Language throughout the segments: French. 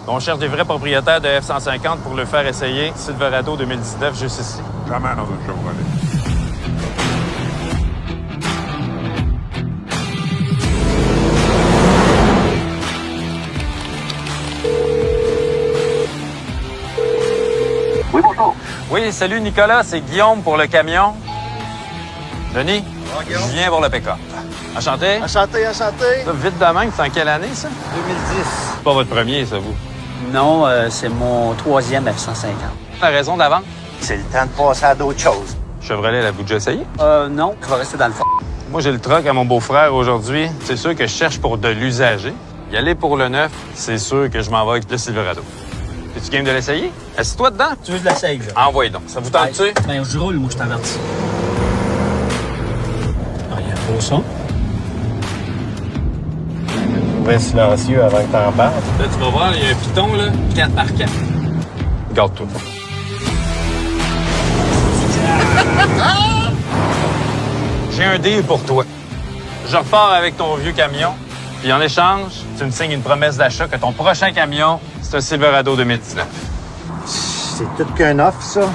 On cherche des vrais propriétaires de F-150 pour le faire essayer. Silverado 2019, juste ici. Jamais dans une Chevrolet. Oui, bonjour. Oui, salut Nicolas, c'est Guillaume pour le camion. Denis, Guillaume. je viens voir le pick-up. Enchanté? Enchanté, enchanté. Ça, vite de même, c'est en quelle année, ça? 2010. C'est pas votre premier, ça, vous? Non, c'est mon troisième F-150. La raison de la vente? C'est le temps de passer à d'autres choses. Chevrolet, l'avez-vous déjà essayé? Non, je vais rester dans le fond. Moi, j'ai le truck à mon beau-frère aujourd'hui. C'est sûr que je cherche pour de l'usager. Y aller pour le neuf, c'est sûr que je m'en vais avec le Silverado. Es-tu game de l'essayer? Assis-toi dedans. Tu veux que je l'essaye, là? Envoyez donc. Ça vous tente-tu? Ben, je roule, moi, je t'avertis. Ah, il y a un beau son. Très silencieux avant que t'en parles. Là, tu vas voir, il y a un piton, là. 4x4. Garde-toi. J'ai un deal pour toi. Je repars avec ton vieux camion, puis en échange, tu me signes une promesse d'achat que ton prochain camion, c'est un Silverado 2019. C'est tout qu'un offre, ça.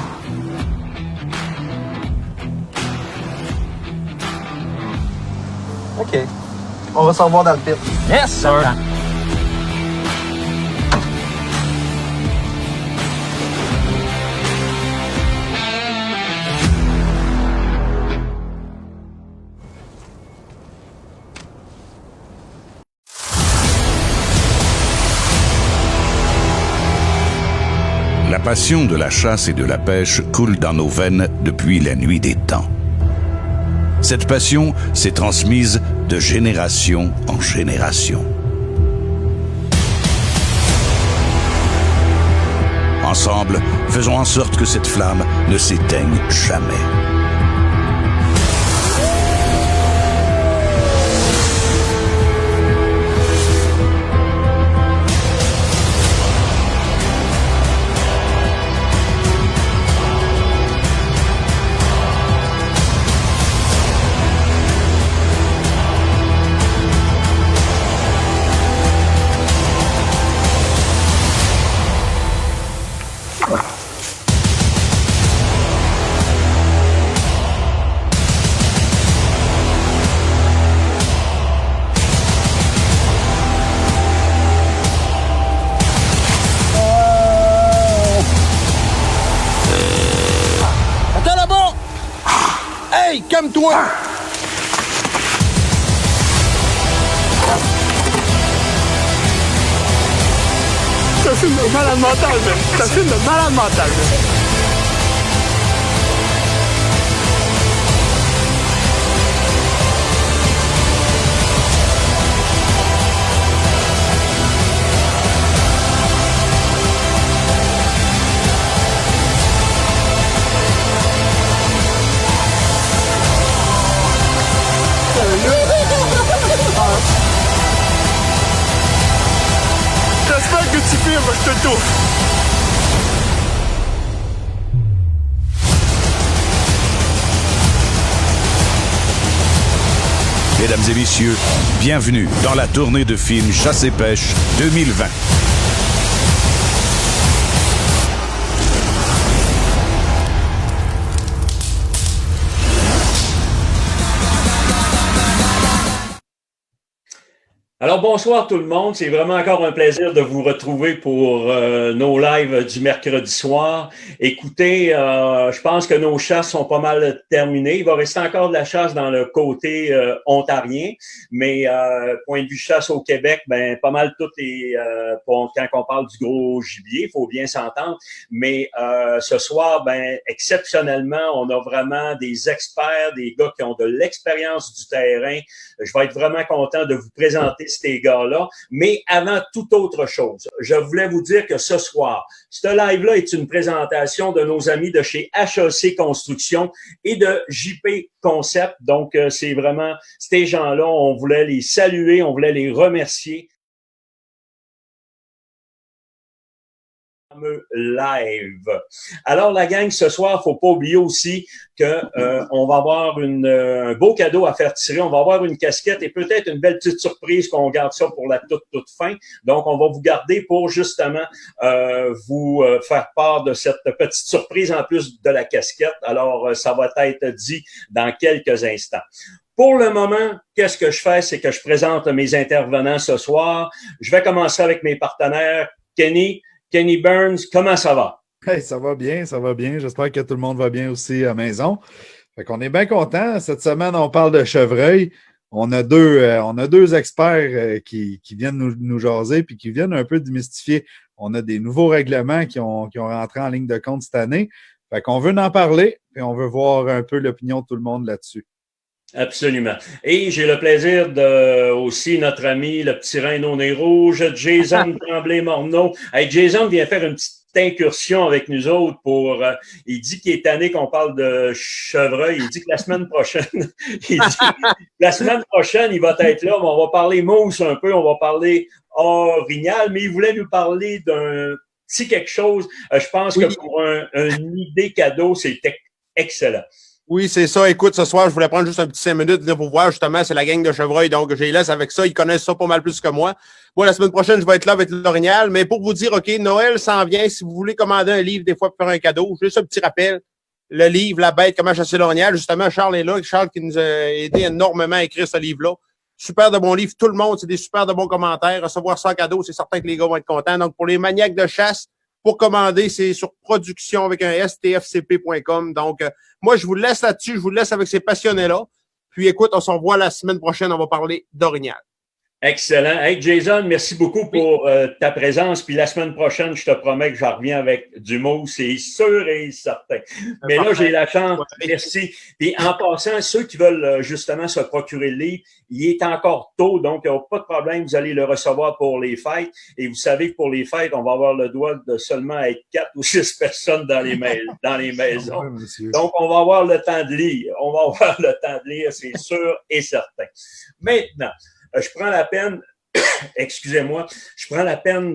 OK. On va s'en revoir dans le pit. Yes, sir! La passion de la chasse et de la pêche coule dans nos veines depuis la nuit des temps. Cette passion s'est transmise de génération en génération. Ensemble, faisons en sorte que cette flamme ne s'éteigne jamais. Attends là-bas! Hey, calme-toi! C'est un film de malade mental, man. C'est un film de malade mental, man. J'espère que tu filmes, je te touffe. Mesdames et messieurs, bienvenue dans la tournée de films Chasse et Pêche 2020. Alors bonsoir tout le monde, c'est vraiment encore un plaisir de vous retrouver pour nos lives du mercredi soir. Écoutez, je pense que nos chasses sont pas mal terminées. Il va rester encore de la chasse dans le côté ontarien, mais point de vue chasse au Québec, ben pas mal tout est quand on parle du gros gibier, il faut bien s'entendre. Mais ce soir, ben exceptionnellement, on a vraiment des experts, des gars qui ont de l'expérience du terrain. Je vais être vraiment content de vous présenter ces gars-là. Mais avant toute autre chose, je voulais vous dire que ce soir, ce live-là est une présentation de nos amis de chez HEC Construction et de JP Concept. Donc, c'est vraiment ces gens-là, on voulait les saluer, on voulait les remercier. fameux live. Alors, la gang, ce soir, faut pas oublier aussi que on va avoir un beau cadeau à faire tirer. On va avoir une casquette et peut-être une belle petite surprise qu'on garde ça pour la toute fin. Donc, on va vous garder pour justement vous faire part de cette petite surprise en plus de la casquette. Alors, ça va être dit dans quelques instants. Pour le moment, qu'est-ce que je fais? C'est que je présente mes intervenants ce soir. Je vais commencer avec mes partenaires. Kenny Burns, comment ça va? Hey, ça va bien, ça va bien. J'espère que tout le monde va bien aussi à la maison. Fait qu'on est bien content. Cette semaine, on parle de chevreuil. On a deux experts qui viennent nous jaser puis qui viennent un peu démystifier. On a des nouveaux règlements qui ont rentré en ligne de compte cette année. Fait qu'on veut en parler et on veut voir un peu l'opinion de tout le monde là-dessus. Absolument. Et j'ai le plaisir de aussi notre ami, le petit rein au nez rouge, Jason Tremblay-Morneau. Hey, Jason vient faire une petite incursion avec nous autres pour... il dit qu'il est tanné qu'on parle de chevreuil. Il dit que la semaine prochaine, il va être là, mais on va parler mousse un peu, on va parler orignal, mais il voulait nous parler d'un petit quelque chose. Je pense que pour une idée cadeau, c'est excellent. Oui, c'est ça. Écoute, ce soir, je voulais prendre juste un petit 5 minutes là, pour voir, justement, c'est la gang de chevreuil, donc je les laisse avec ça. Ils connaissent ça pas mal plus que moi. Moi, la semaine prochaine, je vais être là avec l'orignal, mais pour vous dire, OK, Noël s'en vient. Si vous voulez commander un livre, des fois, pour faire un cadeau, juste un petit rappel. Le livre, La bête, comment chasser l'orignal. Justement, Charles est là. Charles qui nous a aidé énormément à écrire ce livre-là. Super de bons livres. Tout le monde, c'est des super de bons commentaires. Recevoir ça en cadeau, c'est certain que les gars vont être contents. Donc, pour les maniaques de chasse, pour commander, c'est sur production avec un stfcp.com. Donc, moi, je vous laisse là-dessus. Je vous laisse avec ces passionnés-là. Puis, écoute, on se revoit la semaine prochaine. On va parler d'orignal. Excellent. Hey, Jason, merci beaucoup pour ta présence. Puis la semaine prochaine, je te promets que je reviens avec du mot, c'est sûr et certain. Mais là, j'ai la chance. Merci. Puis en passant, ceux qui veulent justement se procurer le livre, il est encore tôt, donc il n'y a pas de problème. Vous allez le recevoir pour les fêtes. Et vous savez que pour les fêtes, on va avoir le droit de seulement être 4 ou 6 personnes dans les maisons. Donc, on va avoir le temps de lire. C'est sûr et certain. Maintenant, je prends la peine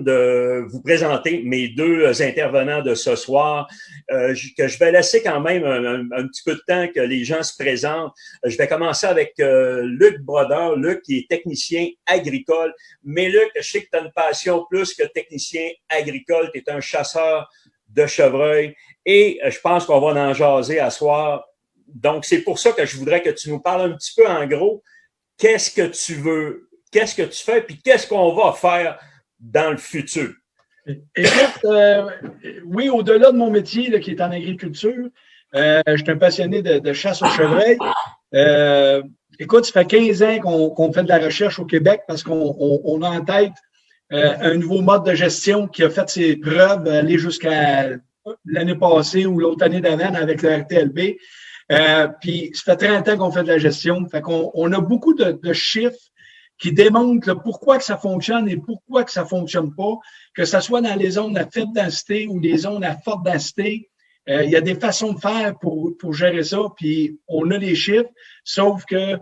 de vous présenter mes deux intervenants de ce soir, que je vais laisser quand même un petit peu de temps que les gens se présentent. Je vais commencer avec Luc Brodeur. Luc qui est technicien agricole. Mais Luc, je sais que tu as une passion plus que technicien agricole. Tu es un chasseur de chevreuil et je pense qu'on va en jaser à soir. Donc, c'est pour ça que je voudrais que tu nous parles un petit peu en gros. Qu'est-ce que tu veux? Qu'est-ce que tu fais? Puis qu'est-ce qu'on va faire dans le futur? Écoute, oui, au-delà de mon métier là, qui est en agriculture, je suis un passionné de chasse au chevreuil. Écoute, ça fait 15 ans qu'on fait de la recherche au Québec parce qu'on a en tête un nouveau mode de gestion qui a fait ses preuves, aller jusqu'à l'année passée ou l'autre année d'avant avec le RTLB. Puis ça fait 30 ans qu'on fait de la gestion. Fait qu'on a beaucoup de chiffres qui démontrent là, pourquoi que ça fonctionne et pourquoi que ça fonctionne pas, que ce soit dans les zones à faible densité ou les zones à forte densité. Il y a des façons de faire pour gérer ça, puis on a les chiffres, sauf que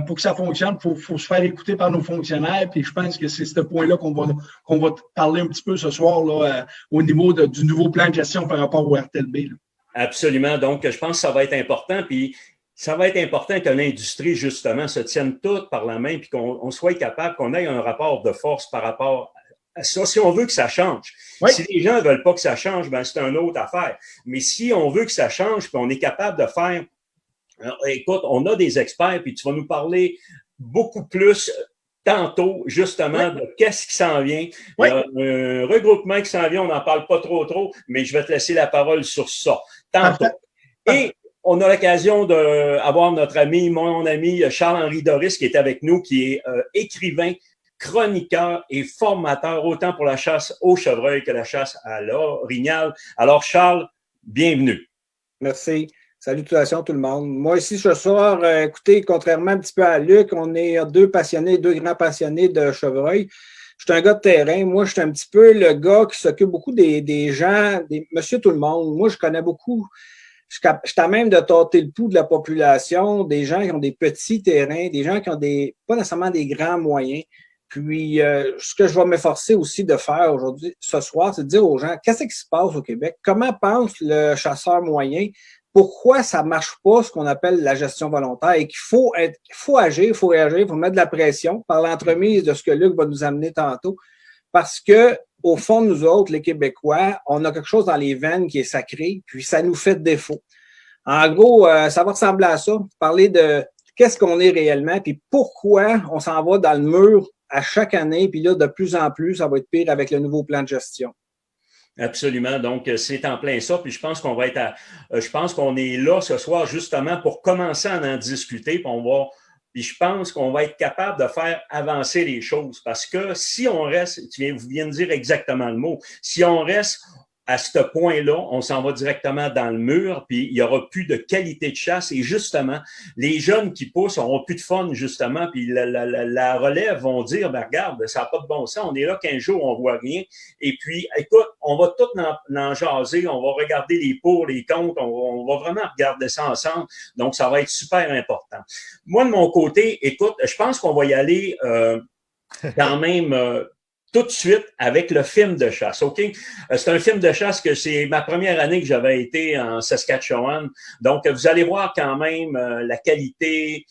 pour que ça fonctionne, faut se faire écouter par nos fonctionnaires, puis je pense que c'est ce point-là qu'on va parler un petit peu ce soir là, au niveau du nouveau plan de gestion par rapport au RTLB. Là. Absolument. Donc, je pense que ça va être important. Puis, ça va être important que l'industrie, justement, se tienne toute par la main puis qu'on soit capable, qu'on ait un rapport de force par rapport à ça. Si on veut que ça change. Oui. Si les gens ne veulent pas que ça change, ben c'est une autre affaire. Mais si on veut que ça change puis on est capable de faire... Écoute, on a des experts puis tu vas nous parler beaucoup plus... tantôt, justement, de qu'est-ce qui s'en vient. Oui. Il y a un regroupement qui s'en vient, on n'en parle pas trop, mais je vais te laisser la parole sur ça. Tantôt. Et on a l'occasion d'avoir mon ami Charles-Henri Doris qui est avec nous, qui est écrivain, chroniqueur et formateur, autant pour la chasse au chevreuil que la chasse à l'orignal. Alors, Charles, bienvenue. Merci. Salutations tout le monde. Moi ici ce soir, écoutez, contrairement un petit peu à Luc, on est deux grands passionnés de chevreuil. Je suis un gars de terrain. Moi, je suis un petit peu le gars qui s'occupe beaucoup des gens, monsieur tout le monde. Moi, je connais beaucoup. Je suis à même de tâter le pouls de la population, des gens qui ont des petits terrains, des gens qui ont pas nécessairement des grands moyens. Puis, ce que je vais m'efforcer aussi de faire aujourd'hui, ce soir, c'est de dire aux gens, qu'est-ce qui se passe au Québec? Comment pense le chasseur moyen? Pourquoi ça marche pas, ce qu'on appelle la gestion volontaire, et qu'il faut agir, il faut réagir, il faut mettre de la pression par l'entremise de ce que Luc va nous amener tantôt. Parce que, au fond, nous autres, les Québécois, on a quelque chose dans les veines qui est sacré, puis ça nous fait défaut. En gros, ça va ressembler à ça. Parler de qu'est-ce qu'on est réellement, puis pourquoi on s'en va dans le mur à chaque année, puis là, de plus en plus, ça va être pire avec le nouveau plan de gestion. Absolument. Donc, c'est en plein ça. Puis je pense qu'on va être je pense qu'on est là ce soir justement pour commencer à en discuter. Puis je pense qu'on va être capable de faire avancer les choses. Parce que si on reste, vous viens de dire exactement le mot, si on reste à ce point-là, on s'en va directement dans le mur, puis il n'y aura plus de qualité de chasse. Et justement, les jeunes qui poussent n'auront plus de fun, justement, puis la relève vont dire, ben regarde, ça n'a pas de bon sens, on est là 15 jours, on ne voit rien. Et puis, écoute, on va tout en jaser, on va regarder les pour, les contre, on va vraiment regarder ça ensemble. Donc, ça va être super important. Moi, de mon côté, écoute, je pense qu'on va y aller quand même... tout de suite avec le film de chasse, OK? C'est un film de chasse que c'est ma première année que j'avais été en Saskatchewan. Donc, vous allez voir quand même la qualité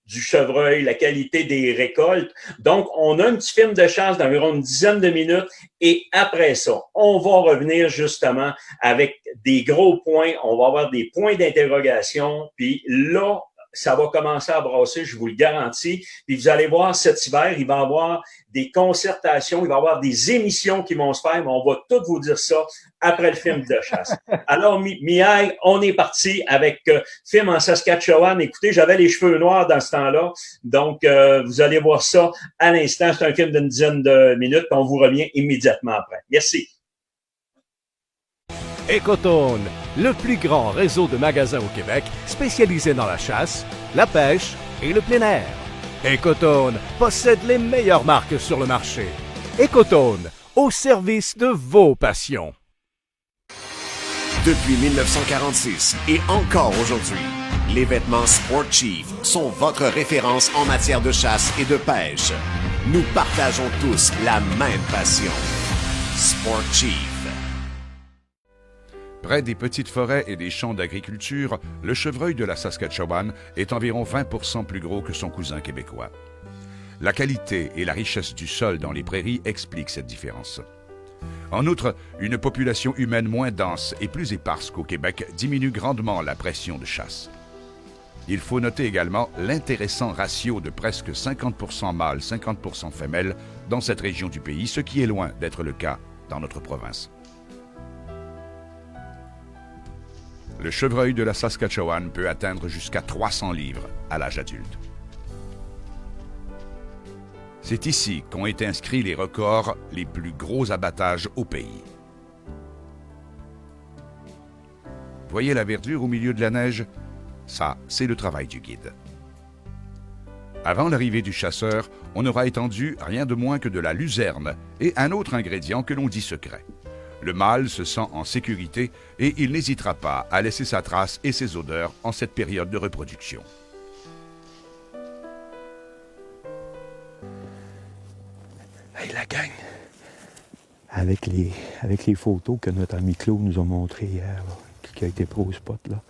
du chevreuil, la qualité des récoltes. Donc, on a un petit film de chasse d'environ une dizaine de minutes et après ça, on va revenir justement avec des gros points. On va avoir des points d'interrogation. Puis là, ça va commencer à brasser, je vous le garantis. Puis vous allez voir, cet hiver, il va y avoir des concertations, il va y avoir des émissions qui vont se faire, mais on va tout vous dire ça après le film de chasse. Alors, Mihai, on est parti avec film en Saskatchewan. Écoutez, j'avais les cheveux noirs dans ce temps-là, donc vous allez voir ça à l'instant. C'est un film d'une dizaine de minutes, on vous revient immédiatement après. Merci. Ecotone, le plus grand réseau de magasins au Québec spécialisé dans la chasse, la pêche et le plein air. Ecotone possède les meilleures marques sur le marché. Ecotone, au service de vos passions. Depuis 1946 et encore aujourd'hui, les vêtements Sport Chief sont votre référence en matière de chasse et de pêche. Nous partageons tous la même passion. Sport Chief. Près des petites forêts et des champs d'agriculture, le chevreuil de la Saskatchewan est environ 20% plus gros que son cousin québécois. La qualité et la richesse du sol dans les prairies expliquent cette différence. En outre, une population humaine moins dense et plus éparse qu'au Québec diminue grandement la pression de chasse. Il faut noter également l'intéressant ratio de presque 50% mâles, 50% femelles dans cette région du pays, ce qui est loin d'être le cas dans notre province. Le chevreuil de la Saskatchewan peut atteindre jusqu'à 300 livres à l'âge adulte. C'est ici qu'ont été inscrits les records les plus gros abattages au pays. Voyez la verdure au milieu de la neige? Ça, c'est le travail du guide. Avant l'arrivée du chasseur, on aura étendu rien de moins que de la luzerne et un autre ingrédient que l'on dit secret. Le mâle se sent en sécurité et il n'hésitera pas à laisser sa trace et ses odeurs en cette période de reproduction. Hey la gang! Avec les photos que notre ami Claude nous a montrées hier, là, qui a été pro spot, là,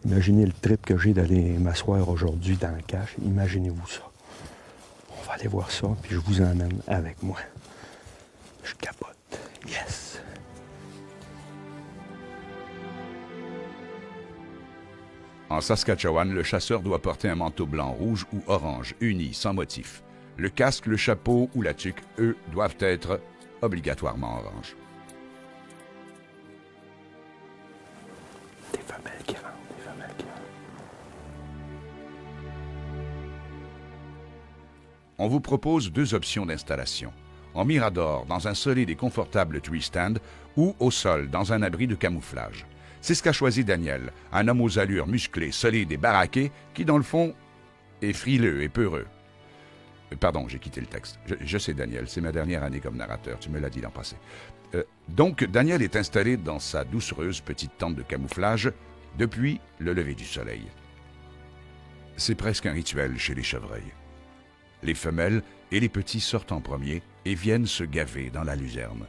imaginez le trip que j'ai d'aller m'asseoir aujourd'hui dans le cache. Imaginez-vous ça. On va aller voir ça, puis je vous emmène avec moi. Je capote. Yes! En Saskatchewan, le chasseur doit porter un manteau blanc, rouge ou orange, uni, sans motif. Le casque, le chapeau ou la tuque, eux, doivent être obligatoirement orange. Des femelles qui rentrent, des femelles qui rentrent. On vous propose deux options d'installation. En mirador, dans un solide et confortable tree stand, ou au sol, dans un abri de camouflage. C'est ce qu'a choisi Daniel, un homme aux allures musclées, solides et baraquées, qui, dans le fond, est frileux et peureux. Pardon, j'ai quitté le texte. Je sais, Daniel, c'est ma dernière année comme narrateur, tu me l'as dit l'an passé. Donc, Daniel est installé dans sa doucereuse petite tente de camouflage depuis le lever du soleil. C'est presque un rituel chez les chevreuils. Les femelles et les petits sortent en premier et viennent se gaver dans la luzerne.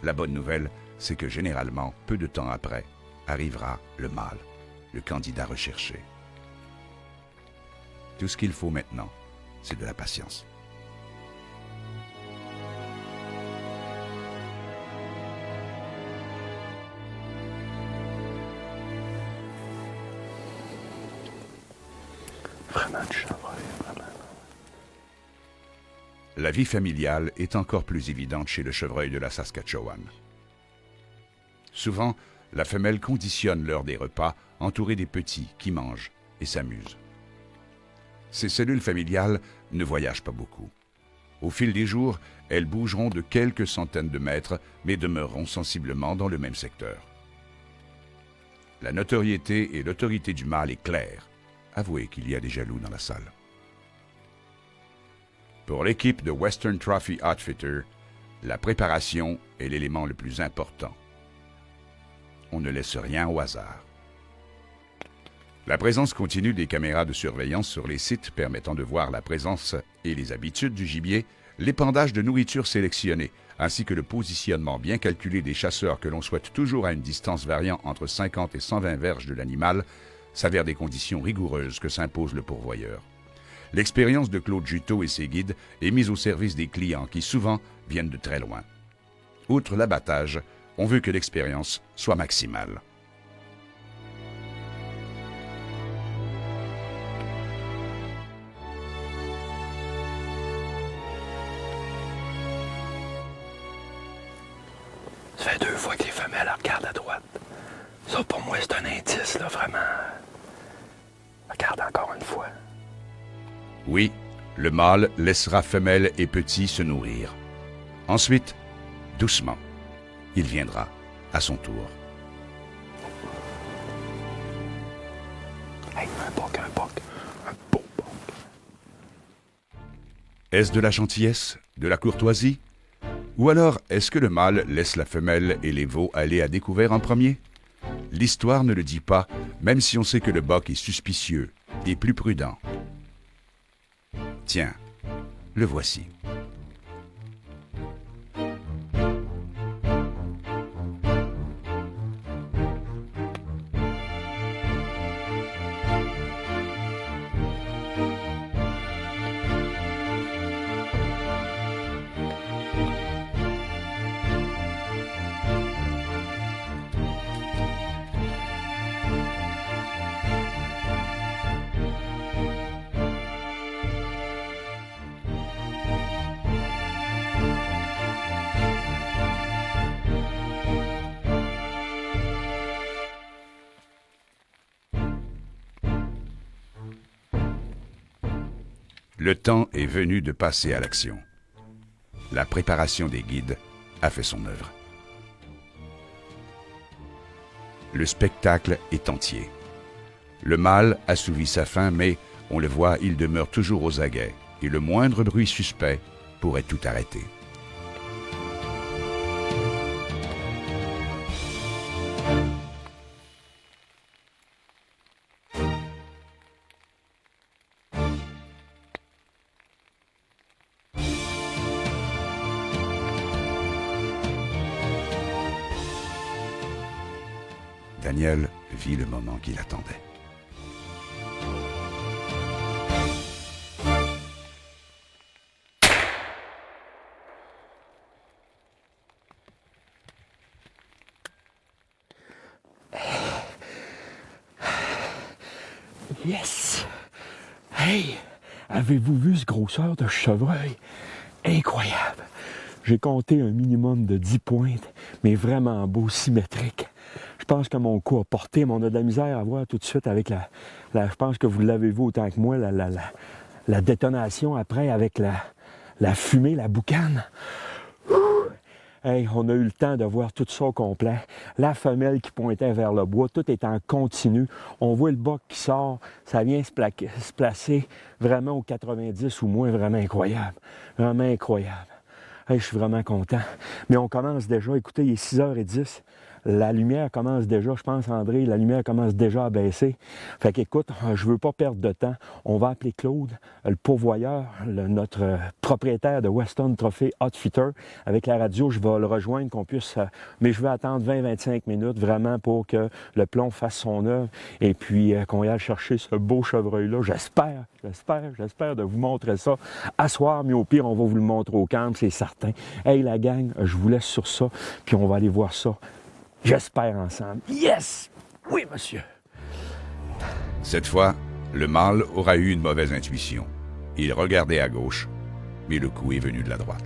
La bonne nouvelle, c'est que généralement, peu de temps après, arrivera le mâle, le candidat recherché. Tout ce qu'il faut maintenant, c'est de la patience. Vraiment du chevreuil, vraiment. La vie familiale est encore plus évidente chez le chevreuil de la Saskatchewan. Souvent, la femelle conditionne l'heure des repas entourée des petits qui mangent et s'amusent. Ces cellules familiales ne voyagent pas beaucoup. Au fil des jours, elles bougeront de quelques centaines de mètres, mais demeureront sensiblement dans le même secteur. La notoriété et l'autorité du mâle est claire. Avouez qu'il y a des jaloux dans la salle. Pour l'équipe de Western Trophy Outfitter, la préparation est l'élément le plus important. On ne laisse rien au hasard. La présence continue des caméras de surveillance sur les sites permettant de voir la présence et les habitudes du gibier, l'épandage de nourriture sélectionnée, ainsi que le positionnement bien calculé des chasseurs que l'on souhaite toujours à une distance variant entre 50 et 120 verges de l'animal, s'avèrent des conditions rigoureuses que s'impose le pourvoyeur. L'expérience de Claude Juteau et ses guides est mise au service des clients qui souvent viennent de très loin. Outre l'abattage, on veut que l'expérience soit maximale. Ça fait 2 fois que les femelles regardent à droite. Ça, pour moi, c'est un indice, là, vraiment. Regarde encore une fois. Oui, le mâle laissera femelle et petit se nourrir. Ensuite, doucement, il viendra à son tour. Hey, un boc, un beau boc. Est-ce de la gentillesse, de la courtoisie? Ou alors, est-ce que le mâle laisse la femelle et les veaux aller à découvert en premier? L'histoire ne le dit pas, même si on sait que le boc est suspicieux et plus prudent. Tiens, le voici. Le temps est venu de passer à l'action. La préparation des guides a fait son œuvre. Le spectacle est entier. Le mâle assouvit sa faim, mais, on le voit, il demeure toujours aux aguets, et le moindre bruit suspect pourrait tout arrêter. Daniel vit le moment qu'il attendait. Yes! Hey! Avez-vous vu ce grosseur de chevreuil? Incroyable! J'ai compté un minimum de 10 pointes, mais vraiment beau, symétrique. Je pense que mon coup a porté, mais on a de la misère à voir tout de suite avec je pense que vous l'avez vu autant que moi, la détonation après avec la fumée, la boucane. Hey, on a eu le temps de voir tout ça au complet. La femelle qui pointait vers le bois, tout est en continu. On voit le boc qui sort, ça vient se placer vraiment au 90 ou moins, vraiment incroyable. Vraiment incroyable. Hey, je suis vraiment content. Mais on commence déjà, écoutez, il est 6h10. la lumière commence déjà, je pense, André, la lumière commence déjà à baisser. Fait qu'écoute, je veux pas perdre de temps. On va appeler Claude, le pourvoyeur, notre propriétaire de Weston Trophy Outfitter. Avec la radio, je vais le rejoindre, qu'on puisse... mais je vais attendre 20-25 minutes, vraiment, pour que le plomb fasse son œuvre et puis qu'on y aille chercher ce beau chevreuil-là. J'espère de vous montrer ça à soir, mais au pire, on va vous le montrer au camp, c'est certain. Hey, la gang, je vous laisse sur ça, puis on va aller voir ça. J'espère ensemble. Yes! Oui, monsieur! Cette fois, le mâle aura eu une mauvaise intuition. Il regardait à gauche, mais le coup est venu de la droite.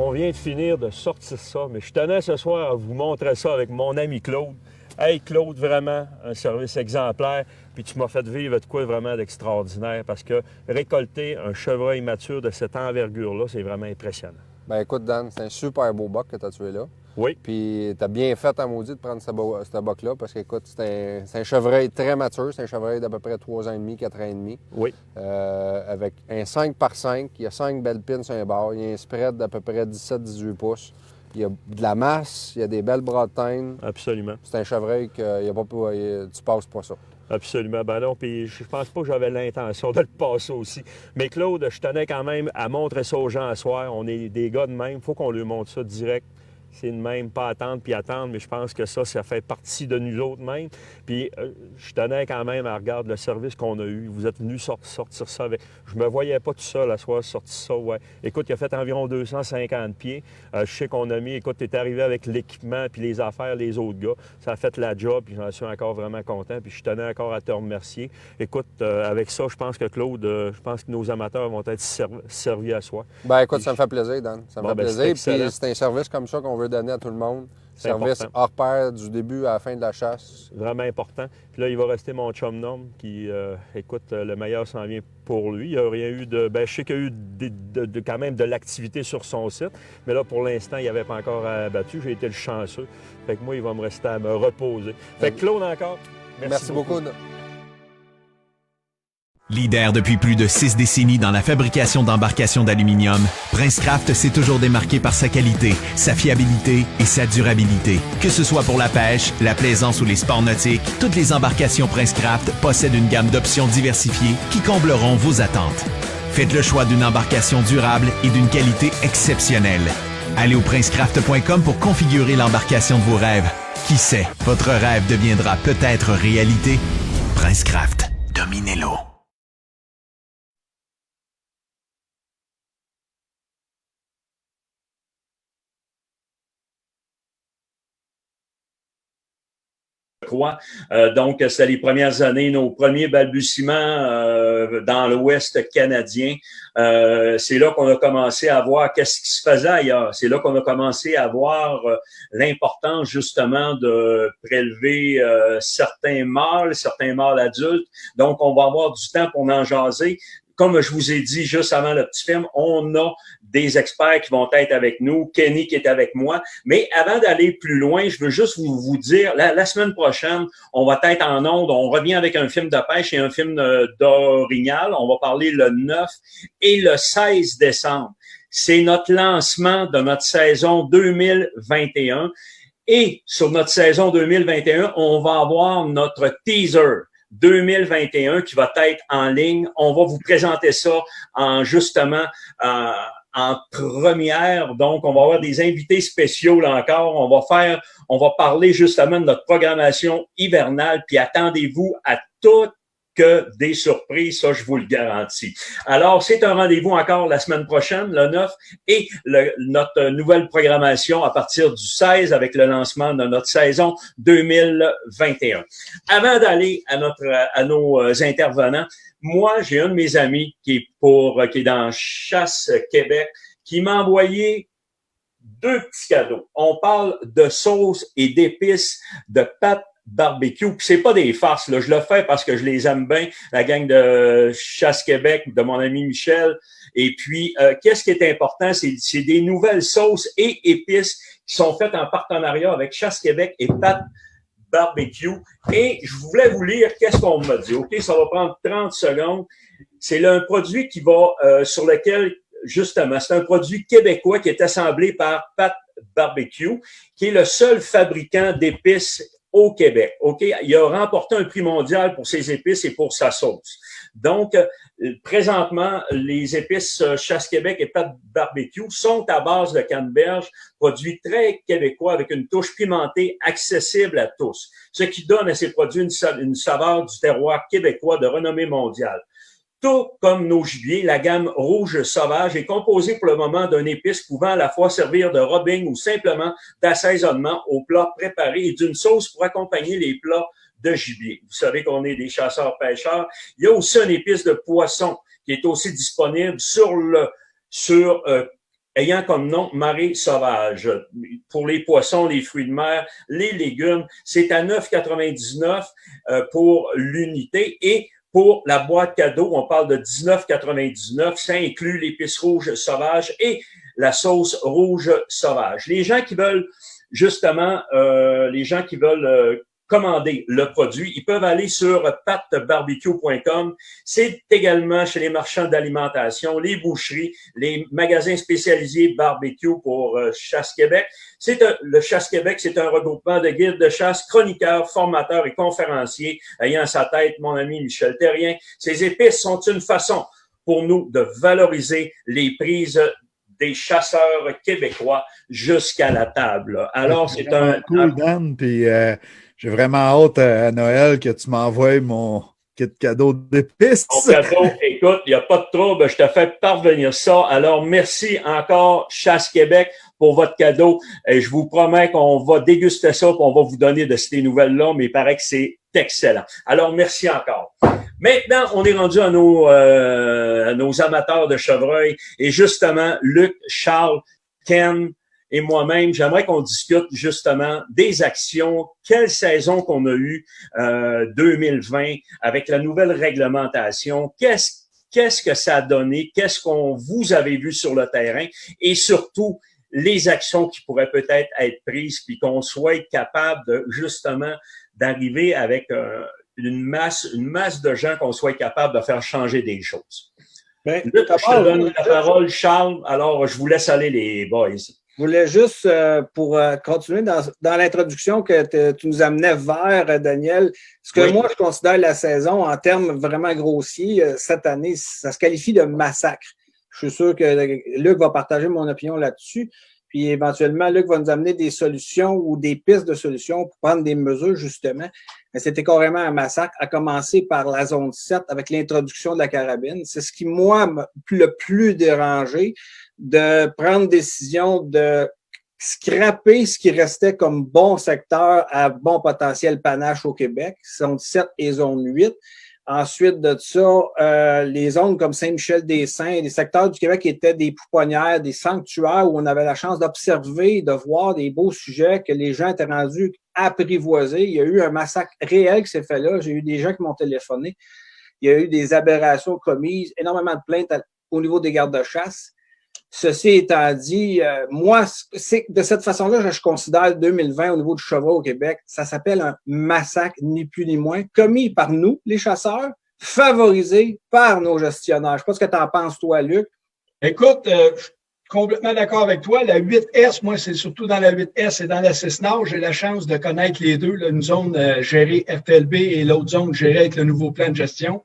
On vient de finir de sortir ça, mais je tenais ce soir à vous montrer ça avec mon ami Claude. Hey Claude, vraiment, un service exemplaire, puis tu m'as fait vivre de quoi vraiment d'extraordinaire, parce que récolter un chevreuil mature de cette envergure-là, c'est vraiment impressionnant. Ben écoute, Dan, c'est un super beau boc que tu as tué là. Oui. Puis tu as bien fait à maudit de prendre ce boc-là, parce qu'écoute, c'est un chevreuil très mature, c'est un chevreuil d'à peu près 3 ans et demi, 4 ans et demi. Oui. Avec un 5x5, il y a 5 belles pins sur un bord, il y a un spread d'à peu près 17-18 pouces. Il y a de la masse, il y a des belles bras de teigne. Absolument. C'est un chevreuil que tu passes pas ça. Absolument. Ben non, puis je pense pas que j'avais l'intention de le passer aussi. Mais Claude, je tenais quand même à montrer ça aux gens à soir. On est des gars de même, il faut qu'on lui montre ça direct. C'est de même, pas attendre puis attendre, mais je pense que ça fait partie de nous autres même. Puis je tenais quand même à regarder le service qu'on a eu. Vous êtes venus sortir ça avec... Je me voyais pas tout seul à soir sortir ça, ouais. Écoute, il a fait environ 250 pieds. Je sais qu'on a mis... Écoute, tu es arrivé avec l'équipement puis les affaires, les autres gars. Ça a fait la job, puis j'en suis encore vraiment content. Puis je tenais encore à te remercier. Écoute, avec ça, je pense que Claude, je pense que nos amateurs vont être servis à soi. Ben écoute, ça me fait plaisir, Dan. Ça me fait plaisir. Puis c'est un service comme ça qu'on veut donner à tout le monde. Service hors pair du début à la fin de la chasse. Vraiment important. Puis là, il va rester mon chum Norm qui, écoute, le meilleur s'en vient pour lui. Il n'y a rien eu de... Ben, je sais qu'il y a eu quand même de l'activité sur son site, mais là, pour l'instant, il n'y avait pas encore abattu. J'ai été le chanceux. Fait que moi, il va me rester à me reposer. Fait que Claude, encore, merci beaucoup. Leader depuis plus de 6 décennies dans la fabrication d'embarcations d'aluminium, Princecraft s'est toujours démarqué par sa qualité, sa fiabilité et sa durabilité. Que ce soit pour la pêche, la plaisance ou les sports nautiques, toutes les embarcations Princecraft possèdent une gamme d'options diversifiées qui combleront vos attentes. Faites le choix d'une embarcation durable et d'une qualité exceptionnelle. Allez au princecraft.com pour configurer l'embarcation de vos rêves. Qui sait, votre rêve deviendra peut-être réalité. Princecraft, dominez-le. Donc, c'était les premières années, nos premiers balbutiements dans l'Ouest canadien. C'est là qu'on a commencé à voir qu'est-ce qui se faisait ailleurs. C'est là qu'on a commencé à voir l'importance justement de prélever certains mâles adultes. Donc, on va avoir du temps pour en jaser. Comme je vous ai dit juste avant le petit film, on a des experts qui vont être avec nous, Kenny qui est avec moi. Mais avant d'aller plus loin, je veux juste vous dire, la semaine prochaine, on va être en ondes, on revient avec un film de pêche et un film d'orignal. On va parler le 9 et le 16 décembre. C'est notre lancement de notre saison 2021. Et sur notre saison 2021, on va avoir notre teaser 2021 qui va être en ligne. On va vous présenter ça en justement en première. Donc, on va avoir des invités spéciaux là encore. On va parler justement de notre programmation hivernale. Puis attendez-vous à toutes que des surprises, ça, je vous le garantis. Alors, c'est un rendez-vous encore la semaine prochaine, le 9, et notre nouvelle programmation à partir du 16 avec le lancement de notre saison 2021. Avant d'aller à nos intervenants, moi, j'ai un de mes amis qui est dans Chasse Québec, qui m'a envoyé 2 petits cadeaux. On parle de sauce et d'épices de pâtes barbecue. Puis c'est pas des farces, là. Je le fais parce que je les aime bien, la gang de Chasse Québec, de mon ami Michel. Et puis, qu'est-ce qui est important? C'est des nouvelles sauces et épices qui sont faites en partenariat avec Chasse Québec et Pat Barbecue. Et je voulais vous lire qu'est-ce qu'on m'a dit. OK, ça va prendre 30 secondes. c'est un produit qui va sur lequel, justement, c'est un produit québécois qui est assemblé par Pat Barbecue, qui est le seul fabricant d'épices au Québec. OK? Il a remporté un prix mondial pour ses épices et pour sa sauce. Donc, présentement, les épices Chasse Québec et Pat Barbecue sont à base de canneberge, produits très québécois avec une touche pimentée accessible à tous, ce qui donne à ces produits une saveur du terroir québécois de renommée mondiale. Tout comme nos gibiers, la gamme rouge sauvage est composée pour le moment d'une épice pouvant à la fois servir de rubbing ou simplement d'assaisonnement aux plats préparés et d'une sauce pour accompagner les plats de gibier. Vous savez qu'on est des chasseurs-pêcheurs. Il y a aussi une épice de poisson qui est aussi disponible ayant comme nom marée sauvage. Pour les poissons, les fruits de mer, les légumes, c'est à 9,99 pour l'unité et pour la boîte cadeau, on parle de 19,99. Ça inclut l'épice rouge sauvage et la sauce rouge sauvage. Les gens qui veulent justement, commander le produit, ils peuvent aller sur patbarbecue.com. C'est également chez les marchands d'alimentation, les boucheries, les magasins spécialisés barbecue pour Chasse Québec. Le Chasse Québec, c'est un regroupement de guides de chasse, chroniqueurs, formateurs et conférenciers ayant à sa tête mon ami Michel Terrien. Ces épices sont une façon pour nous de valoriser les prises des chasseurs québécois jusqu'à la table. Alors, c'est un... Cool, Dan, puis j'ai vraiment hâte à Noël que tu m'envoies mon kit cadeau d'épices. Mon cadeau, écoute, il n'y a pas de trouble, je te fais parvenir ça. Alors, merci encore, Chasse Québec, pour votre cadeau. Et je vous promets qu'on va déguster ça, qu'on va vous donner de ces nouvelles-là, mais il paraît que c'est excellent. Alors, merci encore. Maintenant, on est rendu à nos amateurs de chevreuil. Et justement, Luc, Charles, Ken et moi-même, j'aimerais qu'on discute justement des actions, quelle saison qu'on a eue 2020 avec la nouvelle réglementation, qu'est-ce que ça a donné, qu'est-ce qu'on vous avez vu sur le terrain et surtout les actions qui pourraient peut-être être prises puis qu'on soit capable de justement d'arriver avec une masse de gens qu'on soit capable de faire changer des choses. Luc, je te donne la parole, Charles. Alors, je vous laisse aller, les boys. Je voulais juste, pour continuer dans l'introduction que tu nous amenais vers, Daniel, ce que moi, je considère la saison en termes vraiment grossiers, cette année, ça se qualifie de massacre. Je suis sûr que Luc va partager mon opinion là-dessus. Puis éventuellement, Luc va nous amener des solutions ou des pistes de solutions pour prendre des mesures, justement. Mais c'était carrément un massacre, à commencer par la zone 7 avec l'introduction de la carabine. C'est ce qui, moi, m'a le plus dérangé, de prendre décision de scraper ce qui restait comme bon secteur à bon potentiel panache au Québec, zone 7 et zone 8. Ensuite de ça, les zones comme Saint-Michel-des-Saints, les secteurs du Québec qui étaient des pouponnières, des sanctuaires où on avait la chance d'observer, de voir des beaux sujets que les gens étaient rendus apprivoisés. Il y a eu un massacre réel qui s'est fait là. J'ai eu des gens qui m'ont téléphoné. Il y a eu des aberrations commises, énormément de plaintes au niveau des gardes-chasse. Ceci étant dit, moi, c'est de cette façon-là que je considère 2020 au niveau du chevreuil au Québec, ça s'appelle un massacre, ni plus ni moins, commis par nous, les chasseurs, favorisé par nos gestionnaires. Je ne sais pas ce que tu en penses, toi, Luc. Écoute, je suis complètement d'accord avec toi. La 8S, moi, c'est surtout dans la 8S et dans la 6 Nord. J'ai la chance de connaître les deux, là, une zone gérée FLB et l'autre zone gérée avec le nouveau plan de gestion.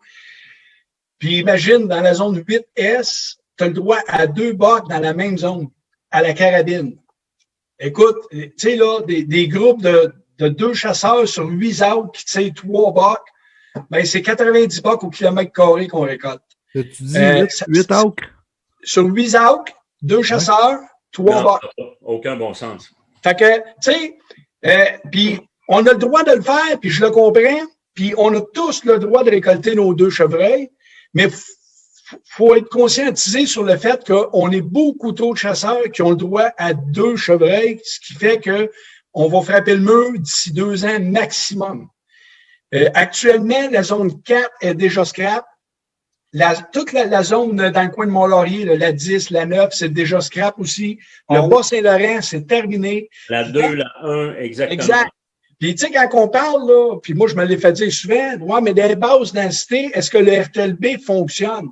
Puis imagine, dans la zone 8S, tu as le droit à 2 bocs dans la même zone, à la carabine. Écoute, tu sais, là, des groupes de 2 chasseurs sur 8 arbres qui tirent 3 bocs, ben c'est 90 bocs au kilomètre carré qu'on récolte. Tu dis 8 acres? Sur 8 acres, 2 chasseurs, 3 bocs. Aucun bon sens. Fait que, tu sais, puis on a le droit de le faire, puis je le comprends, puis on a tous le droit de récolter nos 2 chevreuils, mais faut être conscientisé sur le fait qu'on est beaucoup trop de chasseurs qui ont le droit à 2 chevreuils, ce qui fait que on va frapper le mur d'ici 2 ans maximum. Actuellement, la zone 4 est déjà scrap. Toute la zone dans le coin de Mont-Laurier, la 10, la 9, c'est déjà scrap aussi. Le Bas-Saint-Laurent, c'est terminé. La 2, la 1, exactement. Exact. Puis, tu sais, quand on parle, là, puis moi, je me l'ai fait dire souvent, ouais, mais dans les basses densités, est-ce que le RTLB fonctionne?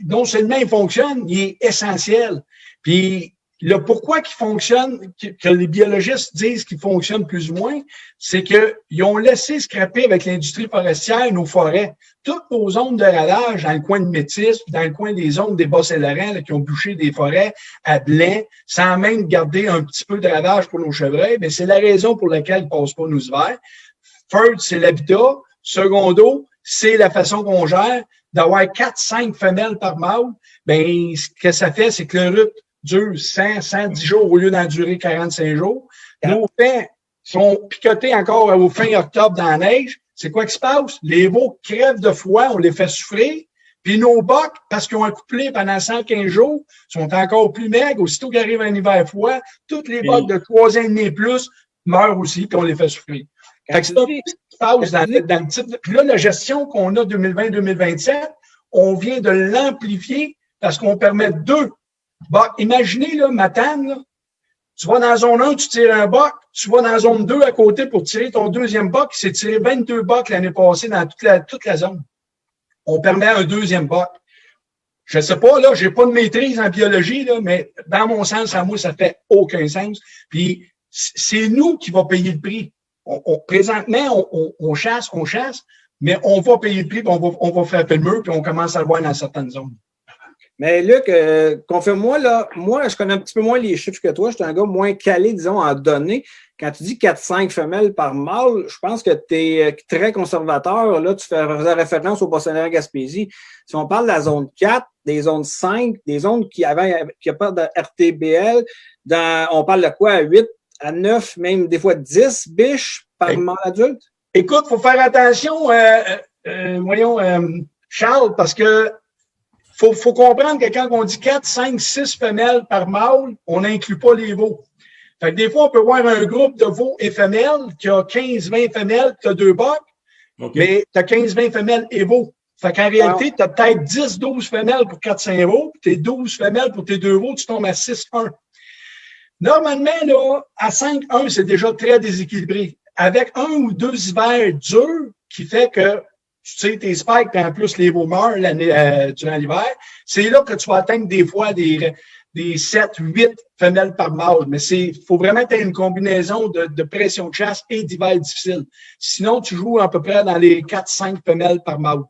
Non seulement il fonctionne, il est essentiel. Puis, le pourquoi qu'il fonctionne, que les biologistes disent qu'il fonctionne plus ou moins, c'est qu'ils ont laissé scraper avec l'industrie forestière nos forêts. Toutes nos zones de ralage dans le coin de Métis, dans le coin des zones des Bas-Saint-Laurent qui ont bouché des forêts à Blain, sans même garder un petit peu de ralage pour nos chevreuils, mais c'est la raison pour laquelle ils ne passent pas nos hivers. First, c'est l'habitat. Secondo, c'est la façon qu'on gère. D'avoir 4-5 femelles par mâle, ben ce que ça fait, c'est que le rut dure 110 jours au lieu d'en durer 45 jours. Nos pins sont picotés encore au fin octobre dans la neige. C'est quoi qui se passe? Les veaux crèvent de froid, on les fait souffrir. Puis nos bocs, parce qu'ils ont accouplé pendant 115 jours, sont encore plus maigres. Aussitôt qu'arrive un hiver froid, toutes les bocs de 3 ans et demi et plus meurent aussi, puis on les fait souffrir. Fait que c'est ça qui se passe dans le type. Puis là, la gestion qu'on a 2020-2027, on vient de l'amplifier parce qu'on permet 2. Bah, imaginez, là, Matane, là, tu vas dans la zone 1, tu tires un boc, tu vas dans la zone 2 à côté pour tirer ton deuxième boc. Il s'est tiré 22 bocs l'année passée dans toute la zone. On permet un deuxième boc. Je sais pas, là, j'ai pas de maîtrise en biologie, là, mais dans mon sens, à moi, ça fait aucun sens. Puis, c'est nous qui va payer le prix. Présentement, on chasse, mais on va payer le prix, puis on va frapper le mur, puis on commence à le voir dans certaines zones. Mais Luc, confirme-moi, là, moi, je connais un petit peu moins les chiffres que toi. Je suis un gars moins calé, disons, en données. Quand tu dis 4-5 femelles par mâle, je pense que tu es très conservateur. Là, tu fais référence au Bas-Saint-Laurent Gaspésie. Si on parle de la zone 4, des zones 5, des zones qui a pas de RTBL, on parle de quoi? 8 à 9, même des fois 10 biches par mâle adulte? Écoute, il faut faire attention, Charles, parce que faut comprendre que quand on dit 4, 5, 6 femelles par mâle, on n'inclut pas les veaux. Fait que des fois, on peut voir un groupe de veaux et femelles qui a 15-20 femelles, qui a 2 bocs, mais tu as 15-20 femelles et veaux. Fait qu'en réalité, tu as peut-être 10-12 femelles pour 4-5 veaux, puis tes 12 femelles pour tes 2 veaux, tu tombes à 6-1. Normalement, là, à 5-1, c'est déjà très déséquilibré. Avec 1 ou 2 hivers durs, qui fait que tu sais, tes spikes, puis en plus les veaux meurent durant l'hiver, c'est là que tu vas atteindre des fois des 7-8 femelles par mâle. Mais faut vraiment que tu aies une combinaison de pression de chasse et d'hiver difficile. Sinon, tu joues à peu près dans les 4-5 femelles par mâle.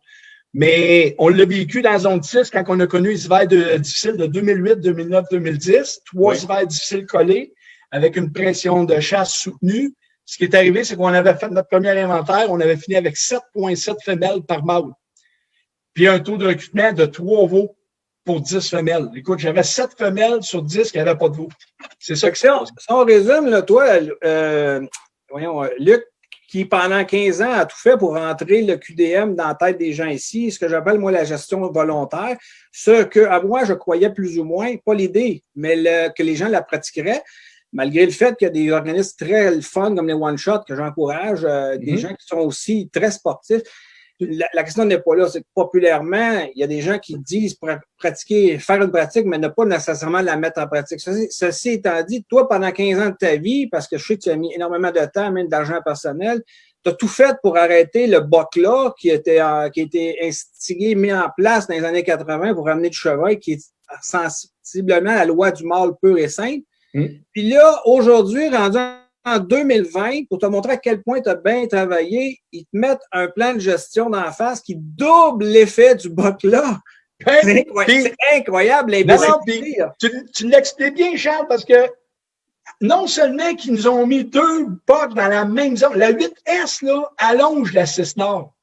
Mais on l'a vécu dans la zone 6 quand on a connu les hivers difficiles de 2008, 2009, 2010. 3 hivers difficiles collés avec une pression de chasse soutenue. Ce qui est arrivé, c'est qu'on avait fait notre premier inventaire, on avait fini avec 7,7 femelles par mâle. Puis un taux de recrutement de 3 veaux pour 10 femelles. Écoute, j'avais 7 femelles sur 10 qui n'avaient pas de veaux. C'est ça que c'est. Si on résume, là, toi, Luc, qui pendant 15 ans a tout fait pour rentrer le QDM dans la tête des gens ici, ce que j'appelle, moi, la gestion volontaire, ce que, à moi, je croyais plus ou moins, pas l'idée, mais que les gens la pratiqueraient. Malgré le fait qu'il y a des organismes très fun comme les one-shots que j'encourage, des gens qui sont aussi très sportifs. La question n'est pas là, c'est que populairement, il y a des gens qui disent pratiquer, faire une pratique, mais ne pas nécessairement la mettre en pratique. Ceci étant dit, toi, pendant 15 ans de ta vie, parce que je sais que tu as mis énormément de temps, même d'argent personnel, tu as tout fait pour arrêter le BOC-là qui a été instigé, mis en place dans les années 80 pour ramener du chevreuil, qui est sensiblement la loi du mâle pur et simple. Puis là, aujourd'hui, rendu en 2020, pour te montrer à quel point tu as bien travaillé, ils te mettent un plan de gestion d'en face qui double l'effet du BOC-là. C'est incroyable. Tu l'expliques bien, Charles, parce que non seulement qu'ils nous ont mis 2 bocs dans la même zone, la 8S, là, allonge la 6 Nord.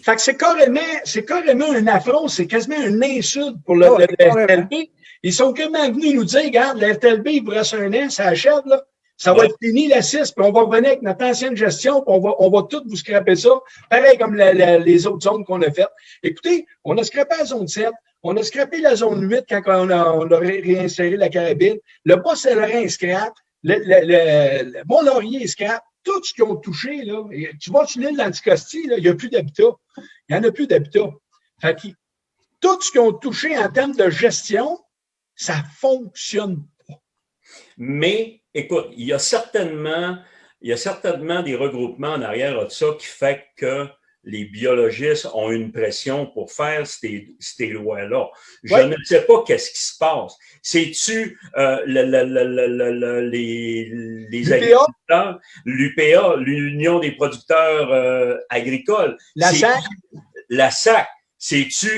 Fait que c'est carrément un affront, c'est quasiment une insulte pour le FTLB. Ils sont carrément venus nous dire, regarde, le FTLB, il vous reste 1 an, ça achève, là. Ça va être fini, la 6, puis on va revenir avec notre ancienne gestion, puis on va tout vous scraper ça, pareil comme les autres zones qu'on a faites. Écoutez, on a scrapé la zone 7, on a scrapé la zone 8 quand on a réinséré la carabine, le Bas-Saint-Laurent scrap, le Mont-Laurier scrap, tout ce qu'ils ont touché, là, tu vas sur l'île d'Anticosti, là, il n'y a plus d'habitat. Il n'y en a plus d'habitat. Fait que tout ce qu'ils ont touché en termes de gestion, ça fonctionne pas. Mais, écoute, il y a certainement il y a certainement des regroupements en arrière de ça qui fait que les biologistes ont une pression pour faire ces lois-là. Je ne sais pas qu'est-ce qui se passe. C'est-tu les agriculteurs, l'UPA, l'Union des producteurs agricoles? La SAC? La SAC.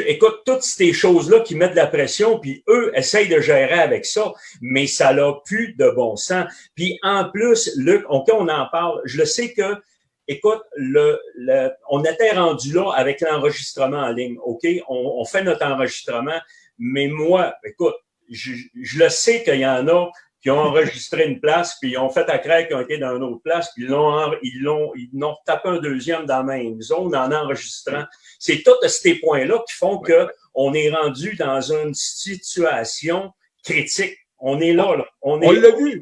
Écoute, toutes ces choses-là qui mettent de la pression, puis eux essayent de gérer avec ça, mais ça n'a plus de bon sens. Puis en plus, Luc, on en parle, je le sais que, écoute, on était rendu là avec l'enregistrement en ligne, OK? On fait notre enregistrement, mais moi, écoute, je le sais qu'il y en a qui ont enregistré une place, puis ils ont fait à craindre qu'ils ont été dans une autre place, puis ils l'ont tapé un deuxième dans la même zone en enregistrant. C'est tous ces points-là qui font que on est rendu dans une situation critique. On est là. On l'a vu.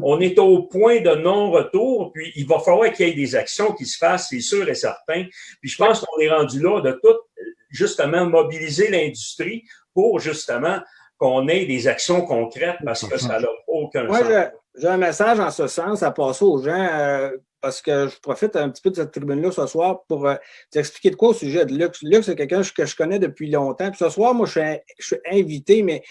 On est au point de non-retour, puis il va falloir qu'il y ait des actions qui se fassent, c'est sûr et certain. Puis je pense qu'on est rendu là de tout, justement, mobiliser l'industrie pour, justement, qu'on ait des actions concrètes parce que ça n'a aucun sens. J'ai un message en ce sens à passer aux gens parce que je profite un petit peu de cette tribune-là ce soir pour t'expliquer de quoi au sujet de Luc. Luc, c'est quelqu'un que je connais depuis longtemps. Puis ce soir, moi, je suis invité, mais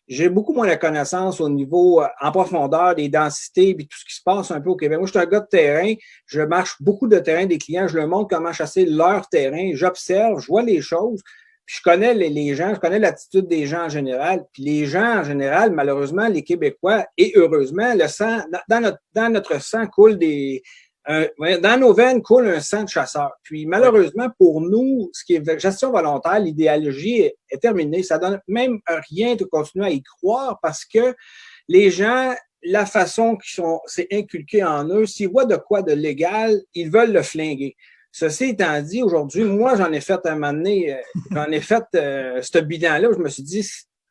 j'ai beaucoup moins de connaissances au niveau en profondeur des densités et tout ce qui se passe un peu au Québec. Moi, je suis un gars de terrain. Je marche beaucoup de terrain des clients. Je leur montre comment chasser leur terrain. J'observe, je vois les choses. Puis je connais les gens, je connais l'attitude des gens en général. Puis les gens en général, malheureusement, les Québécois, et heureusement, le sang, dans notre sang coule dans nos veines coule un sang de chasseur. Puis malheureusement, pour nous, ce qui est gestion volontaire, l'idéologie est terminée. Ça donne même rien de continuer à y croire parce que les gens, la façon c'est inculqué en eux, s'ils voient de quoi de légal, ils veulent le flinguer. Ceci étant dit, aujourd'hui, moi, j'en ai fait un moment donné, ce bilan-là où je me suis dit,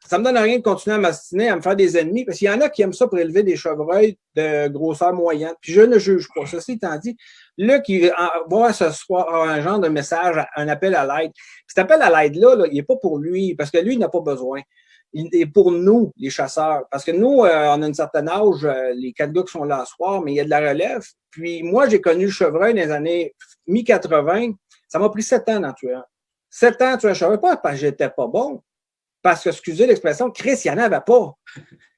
ça me donne rien de continuer à m'astiner, à me faire des ennemis, parce qu'il y en a qui aiment ça pour élever des chevreuils de grosseur moyenne. Puis je ne juge pas. Ceci étant dit, là, qui va ce soir un genre de message, un appel à l'aide. Puis cet appel à l'aide-là, il n'est pas pour lui, parce que lui, il n'a pas besoin. Il est pour nous, les chasseurs. Parce que nous, on a un certain âge, les 4 gars qui sont là ce soir, mais il y a de la relève. Puis moi, j'ai connu le chevreuil dans les années mi-80. Ça m'a pris 7 ans d'en tuer un. 7 ans à tuer un chevreuil, pas parce que j'étais pas bon. Parce que, excusez l'expression, Chris, il n'y en avait pas.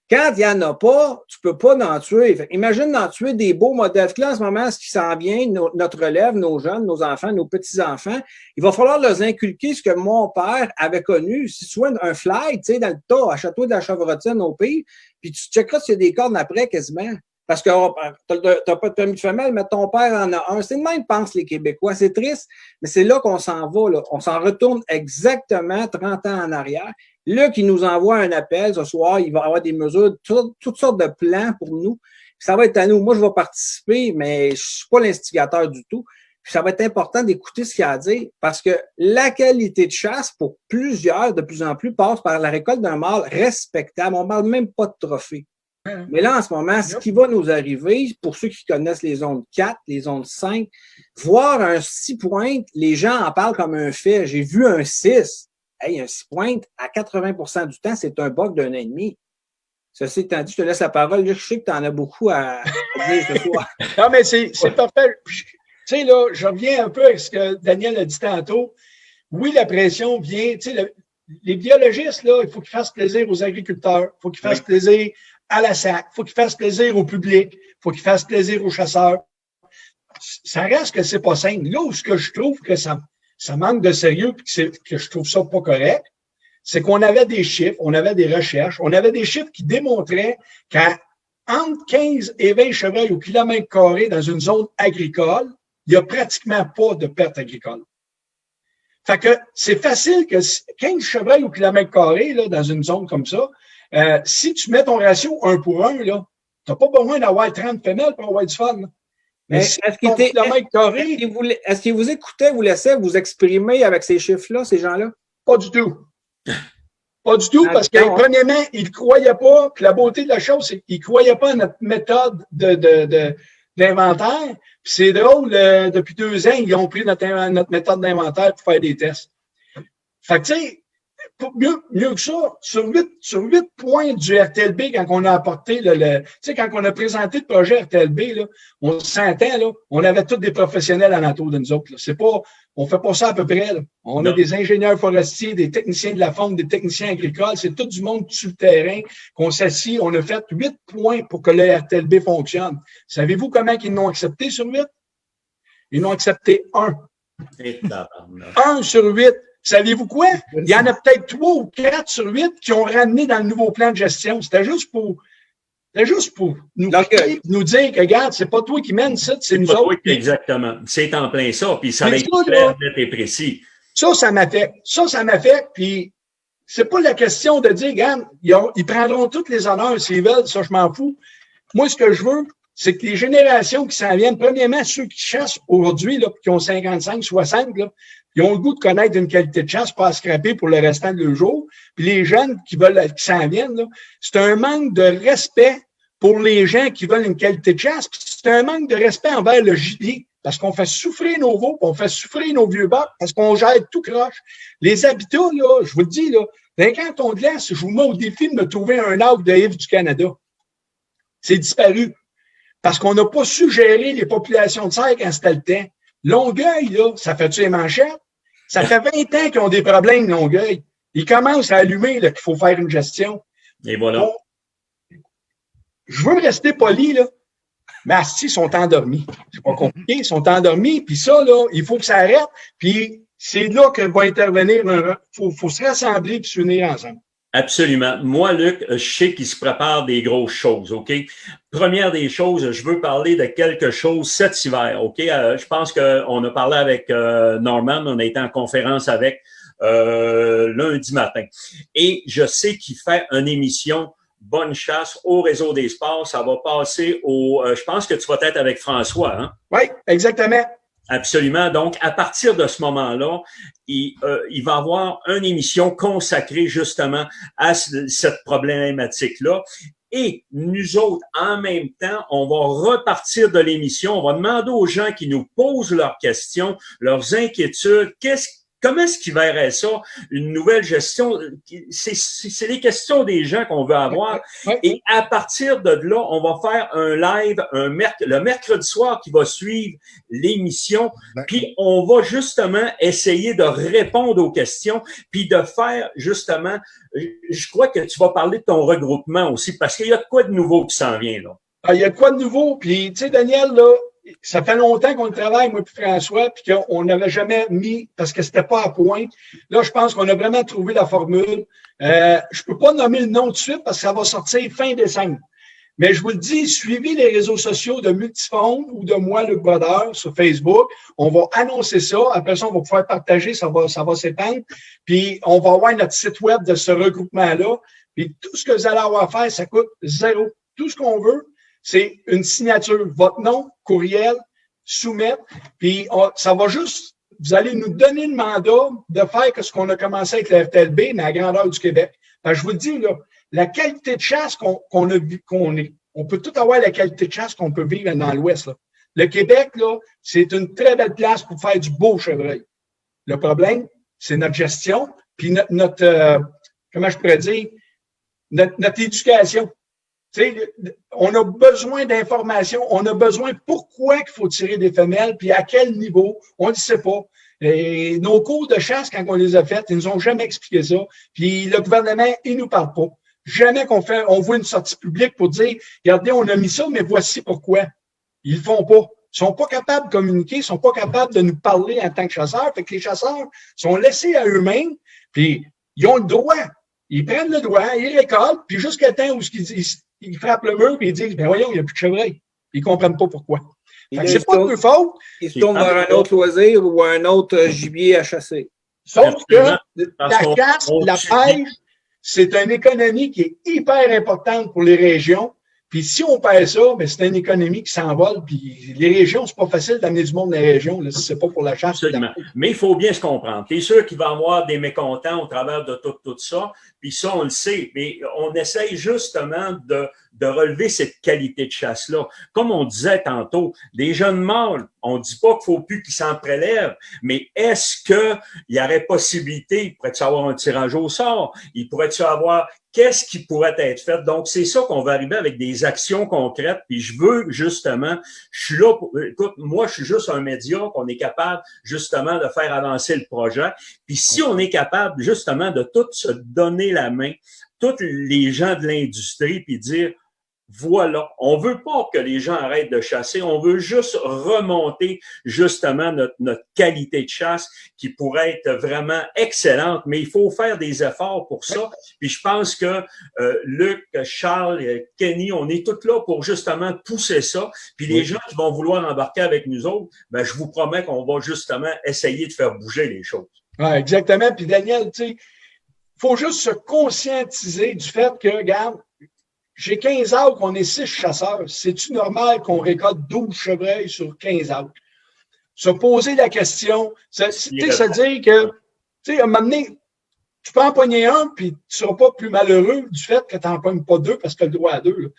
Quand il n'y en a pas, tu peux pas en tuer. Fait, imagine d'en tuer des beaux modèles. Là, en ce moment, ce qui s'en vient, notre relève, nos jeunes, nos enfants, nos petits-enfants, il va falloir leur inculquer ce que mon père avait connu. Si tu vois un fly, tu sais, dans le tas, à Château de la Chevrotine au pays, puis tu checkeras s'il y a des cornes après quasiment. Parce que t'as pas de permis de femelle, mais ton père en a un. C'est de même, pensent les Québécois. C'est triste, mais c'est là qu'on s'en va, là. On s'en retourne exactement 30 ans en arrière. Là, qui nous envoie un appel ce soir, il va y avoir des mesures, toutes sortes de plans pour nous. Ça va être à nous. Moi, je vais participer, mais je suis pas l'instigateur du tout. Puis ça va être important d'écouter ce qu'il y a à dire parce que la qualité de chasse, pour plusieurs, de plus en plus, passe par la récolte d'un mâle respectable. On parle même pas de trophée. Mais là, en ce moment, ce qui va nous arriver, pour ceux qui connaissent les zones 4, les zones 5, voir un 6 pointes, les gens en parlent comme un fait. J'ai vu un 6. Hey, un 6 pointes, à 80% du temps, c'est un buck d'un ennemi. Ceci étant dit, je te laisse la parole. Là, je sais que tu en as beaucoup à dire ce soir. Non, mais c'est parfait. Tu sais, là, je reviens un peu à ce que Daniel a dit tantôt. Oui, la pression vient, tu sais, les biologistes, là, il faut qu'ils fassent plaisir aux agriculteurs, il faut qu'ils fassent plaisir à la SAC, il faut qu'ils fassent plaisir au public, il faut qu'ils fassent plaisir aux chasseurs. Ça reste que c'est pas simple. Là où ce que je trouve que ça manque de sérieux et que je trouve ça pas correct, c'est qu'on avait des chiffres, on avait des recherches, on avait des chiffres qui démontraient qu'entre 15 et 20 chevreuils au kilomètre carré dans une zone agricole, il n'y a pratiquement pas de perte agricole. Fait que c'est facile que 15 chevreuils au kilomètre carré, là, dans une zone comme ça, si tu mets ton ratio 1 pour 1, là, t'as pas besoin d'avoir 30 femelles pour avoir du fun. Là. Mais si est-ce qu'il vous écoutait, vous laissait vous exprimer avec ces chiffres-là, ces gens-là? Pas du tout. Pas du tout, parce que, premièrement, ils ne croyaient pas, que la beauté de la chose, c'est qu'ils ne croyaient pas à notre méthode d'inventaire. Puis c'est drôle, depuis 2 ans, ils ont pris notre méthode d'inventaire pour faire des tests. Fait que, tu sais, mieux que ça, sur 8 points du RTLB, quand on a apporté tu sais, quand on a présenté le projet RTLB, là, on s'entend, là, on avait tous des professionnels alentour de nous autres. Là. C'est pas, on fait pas ça à peu près. Là. On a des ingénieurs forestiers, des techniciens de la faune, des techniciens agricoles. C'est tout du monde sur le terrain qu'on s'assit. On a fait 8 points pour que le RTLB fonctionne. Savez-vous comment ils l'ont accepté sur 8? Ils n'ont accepté 1. 1 sur 8. Saviez-vous quoi? Il y en a peut-être 3 ou 4 sur 8 qui ont ramené dans le nouveau plan de gestion. C'était juste pour nous dire que, regarde, c'est pas toi qui mène ça, c'est nous autres. Exactement. C'est en plein ça, puis ça va être clair, net et précis. Ça m'affecte, puis c'est pas la question de dire, regarde, ils prendront tous les honneurs s'ils veulent, ça, je m'en fous. Moi, ce que je veux, c'est que les générations qui s'en viennent, premièrement, ceux qui chassent aujourd'hui, là, qui ont 55, 60, là, ils ont le goût de connaître une qualité de chasse pas à scraper pour le restant de leur jour. Puis les jeunes qui s'en viennent, là, c'est un manque de respect pour les gens qui veulent une qualité de chasse. Puis c'est un manque de respect envers le gibier. Parce qu'on fait souffrir nos veaux, on fait souffrir nos vieux bacs, parce qu'on gère tout croche. Les habitats, là, je vous le dis, là, dans les cantons de l'Est, je vous mets au défi de me trouver un arbre de Yves du Canada. C'est disparu. Parce qu'on n'a pas su gérer les populations de cerfs quand c'était le temps. Longueuil, là, ça fait-tu les manchettes? Ça fait 20 ans qu'ils ont des problèmes, Longueuil. Ils commencent à allumer là, qu'il faut faire une gestion. Et voilà. Bon, je veux rester poli, là, mais asti, ils sont endormis. C'est pas compliqué, ils sont endormis, puis ça, là, il faut que ça arrête, puis c'est là que va intervenir faut se rassembler puis s'unir ensemble. Absolument. Moi, Luc, je sais qu'il se prépare des grosses choses, OK? Première des choses, je veux parler de quelque chose cet hiver, OK? Je pense qu'on a parlé avec Norman, on a été en conférence avec lundi matin. Et je sais qu'il fait une émission Bonne chasse au réseau des sports. Ça va passer je pense que tu vas être avec François, hein? Oui, exactement. Absolument. Donc, à partir de ce moment-là, il va avoir une émission consacrée justement à cette problématique-là. Et nous autres, en même temps, on va repartir de l'émission. On va demander aux gens qui nous posent leurs questions, leurs inquiétudes. Comment est-ce qu'ils verraient ça, une nouvelle gestion? C'est les questions des gens qu'on veut avoir. Et à partir de là, on va faire un live le mercredi soir qui va suivre l'émission. Puis on va justement essayer de répondre aux questions, puis de faire justement, je crois que tu vas parler de ton regroupement aussi, parce qu'il y a de quoi de nouveau qui s'en vient, là. Il y a de quoi de nouveau, puis tu sais, Daniel, là, ça fait longtemps qu'on travaille, moi et François, puis qu'on n'avait jamais mis, parce que c'était pas à point. Là, je pense qu'on a vraiment trouvé la formule. Je peux pas nommer le nom tout de suite parce que ça va sortir fin décembre. Mais je vous le dis, suivez les réseaux sociaux de Multifonds ou de moi, Luc Brodeur, sur Facebook. On va annoncer ça. Après ça, on va pouvoir partager, ça va s'étendre. Puis, on va avoir notre site web de ce regroupement-là. Puis, tout ce que vous allez avoir à faire, ça coûte 0. Tout ce qu'on veut, c'est une signature, votre nom, courriel, soumettre, puis ça va juste, vous allez nous donner le mandat de faire ce qu'on a commencé avec le RTLB, mais à grandeur du Québec. Parce que je vous le dis, là, la qualité de chasse on peut tout avoir la qualité de chasse qu'on peut vivre dans l'Ouest. Là. Le Québec, là, c'est une très belle place pour faire du beau chevreuil. Le problème, c'est notre gestion, puis notre comment je pourrais dire, notre éducation. T'sais, on a besoin d'informations, on a besoin pourquoi il faut tirer des femelles, puis à quel niveau, on ne sait pas. Et nos cours de chasse, quand on les a faits, ils nous ont jamais expliqué ça. Puis le gouvernement, il nous parle pas. Jamais on voit une sortie publique pour dire, regardez, on a mis ça, mais voici pourquoi. Ils le font pas. Ils sont pas capables de communiquer, ils sont pas capables de nous parler en tant que chasseurs. Fait que les chasseurs sont laissés à eux-mêmes, puis ils ont le droit. Ils prennent le droit, ils récoltent, puis jusqu'à temps où ils frappent le mur et ils disent, ben voyons, il n'y a plus de chevreuil. Ils ne comprennent pas pourquoi. C'est pas de leur faute. Ils se tournent vers un autre loisir ou un autre gibier à chasser. Sauf que la casse, la pêche, c'est une économie qui est hyper importante pour les régions. Puis si on perd ça, ben c'est une économie qui s'envole. Puis les régions, c'est pas facile d'amener du monde dans les régions, là, si c'est pas pour la chasse. Absolument. Mais il faut bien se comprendre. C'est sûr qu'il va y avoir des mécontents au travers de tout ça. Puis ça, on le sait. Mais on essaye justement de relever cette qualité de chasse-là. Comme on disait tantôt, des jeunes mâles, on dit pas qu'il faut plus qu'ils s'en prélèvent, mais est-ce que il y aurait possibilité, il pourrait-tu avoir un tirage au sort, il pourrait-tu avoir qu'est-ce qui pourrait être fait? Donc, c'est ça qu'on va arriver avec des actions concrètes. Puis je veux justement, je suis là pour, écoute, moi, je suis juste un média qu'on est capable justement de faire avancer le projet. Puis si on est capable justement de tout se donner la main, tous les gens de l'industrie, puis dire, voilà, on veut pas que les gens arrêtent de chasser, on veut juste remonter justement notre qualité de chasse qui pourrait être vraiment excellente, mais il faut faire des efforts pour ça. Puis je pense que Luc, Charles, Kenny, on est tous là pour justement pousser ça. Puis les gens qui vont vouloir embarquer avec nous autres, ben je vous promets qu'on va justement essayer de faire bouger les choses. Ouais, exactement. Puis Daniel, tu sais, faut juste se conscientiser du fait que, regarde, j'ai 15 acres, on est 6 chasseurs. C'est-tu normal qu'on récolte 12 chevreuils sur 15 acres? Se poser la question, se dire que, tu sais, à un moment donné, tu peux empoigner un, puis tu seras pas plus malheureux du fait que tu n'empoignes pas 2 parce que tu as le droit à 2. Là.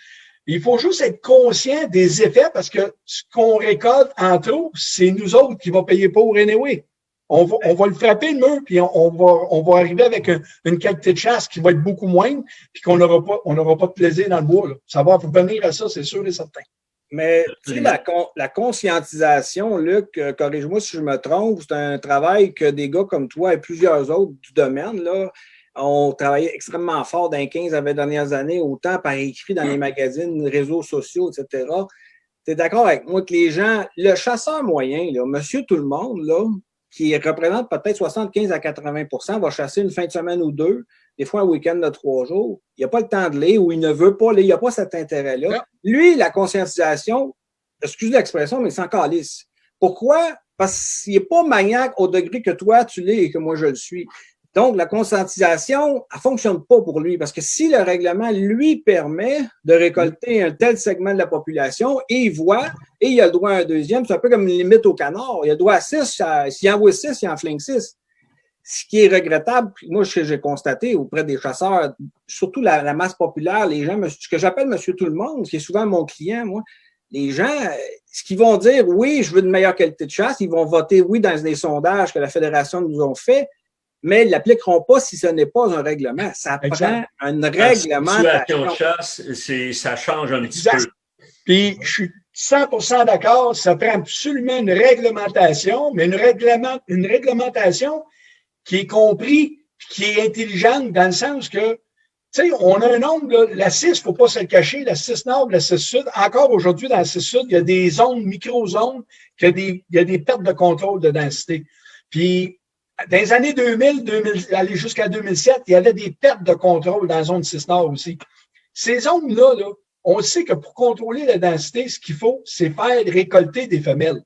Il faut juste être conscient des effets parce que ce qu'on récolte en trop, c'est nous autres qui va payer pour anyway. On va le frapper le mur, puis on va arriver avec une qualité de chasse qui va être beaucoup moindre, puis qu'on n'aura pas de plaisir dans le bois. Là. Ça va venir à ça, c'est sûr et certain. Mais tu sais, la conscientisation, Luc, corrige-moi si je me trompe, c'est un travail que des gars comme toi et plusieurs autres du domaine là, ont travaillé extrêmement fort dans les 15 à 20 dernières années, autant par écrit dans les magazines, réseaux sociaux, etc. Tu es d'accord avec moi que les gens, le chasseur moyen, là, monsieur tout le monde, là, qui représente peut-être 75 à 80%, va chasser une fin de semaine ou 2, des fois un week-end de 3 jours. Il n'a pas le temps de lire ou il ne veut pas lire, il n'a pas cet intérêt-là. Non. Lui, la conscientisation, excuse l'expression, mais c'est encore lisse. Pourquoi? Parce qu'il n'est pas maniaque au degré que toi, tu l'es et que moi, je le suis. Donc, la conscientisation, elle ne fonctionne pas pour lui parce que si le règlement lui permet de récolter un tel segment de la population et il voit et il a le droit à un deuxième, c'est un peu comme une limite au canard. Il a le droit à 6, s'il envoie 6, il en flingue 6. Ce qui est regrettable, moi, ce que j'ai constaté auprès des chasseurs, surtout la masse populaire, les gens, ce que j'appelle monsieur tout le monde, qui est souvent mon client, moi, les gens, ce qu'ils vont dire, oui, je veux une meilleure qualité de chasse, ils vont voter oui dans les sondages que la Fédération nous a fait, mais ils ne l'appliqueront pas si ce n'est pas un règlement. Ça prend un règlement. La situation de chasse, ça change un petit peu. Puis, je suis 100% d'accord, ça prend absolument une réglementation, mais une réglementation qui est comprise, qui est intelligente dans le sens que, tu sais, on a un nombre, là, la 6, il ne faut pas se le cacher, la 6 nord, la 6 sud. Encore aujourd'hui, dans la 6 sud, il y a des zones, micro-zones, il y a des pertes de contrôle de densité. Puis, dans les années 2000, aller jusqu'à 2007, il y avait des pertes de contrôle dans la zone 6 nord aussi. Ces zones-là, là, on sait que pour contrôler la densité, ce qu'il faut, c'est faire récolter des femelles.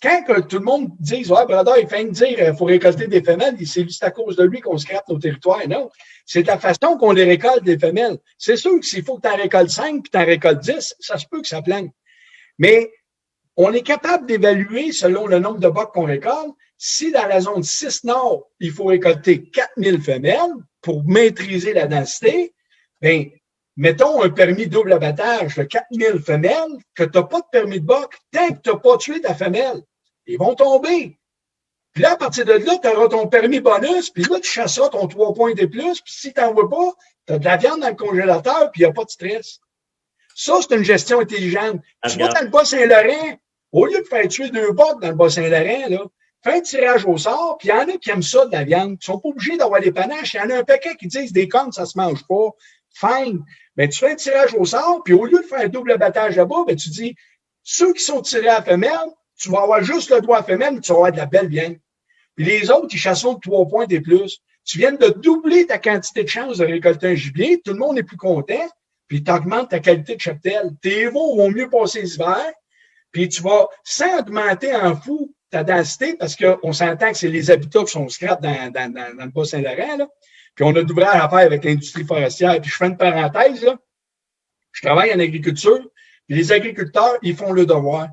Quand que tout le monde dit, ouais, brother, il fait dire qu'il faut récolter des femelles, c'est à cause de lui qu'on scrape nos territoires. Non, c'est la façon qu'on les récolte, des femelles. C'est sûr que s'il faut que tu en récoltes 5 puis tu en récoltes 10, ça se peut que ça plante. Mais on est capable d'évaluer, selon le nombre de bocs qu'on récolte, si dans la zone 6 nord, il faut récolter 4000 femelles pour maîtriser la densité, bien, mettons un permis double abattage de 4000 femelles, que tu n'as pas de permis de boc, tant que tu n'as pas tué ta femelle, ils vont tomber. Puis là, à partir de là, tu auras ton permis bonus, puis là, tu chasseras ton 3 points et plus, puis si tu n'en vois pas, tu as de la viande dans le congélateur, puis il n'y a pas de stress. Ça, c'est une gestion intelligente. Tu vas dans le Bas-Saint-Laurent, au lieu de faire tuer 2 bocs dans le Bas-Saint-Laurent, là, fais un tirage au sort, puis il y en a qui aiment ça, de la viande. Ils sont pas obligés d'avoir des panaches. Il y en a un paquet qui disent des cornes, ça se mange pas. Fine. Ben, tu fais un tirage au sort, puis au lieu de faire un double abattage là-bas, ben, tu dis, ceux qui sont tirés à la femelle, tu vas avoir juste le droit à la femelle, mais tu vas avoir de la belle viande. Puis les autres, ils chasseront de 3 points et plus. Tu viens de doubler ta quantité de chances de récolter un gibier, tout le monde est plus content, puis tu augmentes ta qualité de cheptel. Tes veaux vont mieux passer les hivers, puis tu vas, sans augmenter en fou ta densité, parce qu'on s'entend que c'est les habitats qui sont scrap dans le Bas-Saint-Laurent, là. Puis on a d'ouvrages à faire avec l'industrie forestière. Puis je fais une parenthèse, là. Je travaille en agriculture, puis les agriculteurs, ils font le devoir.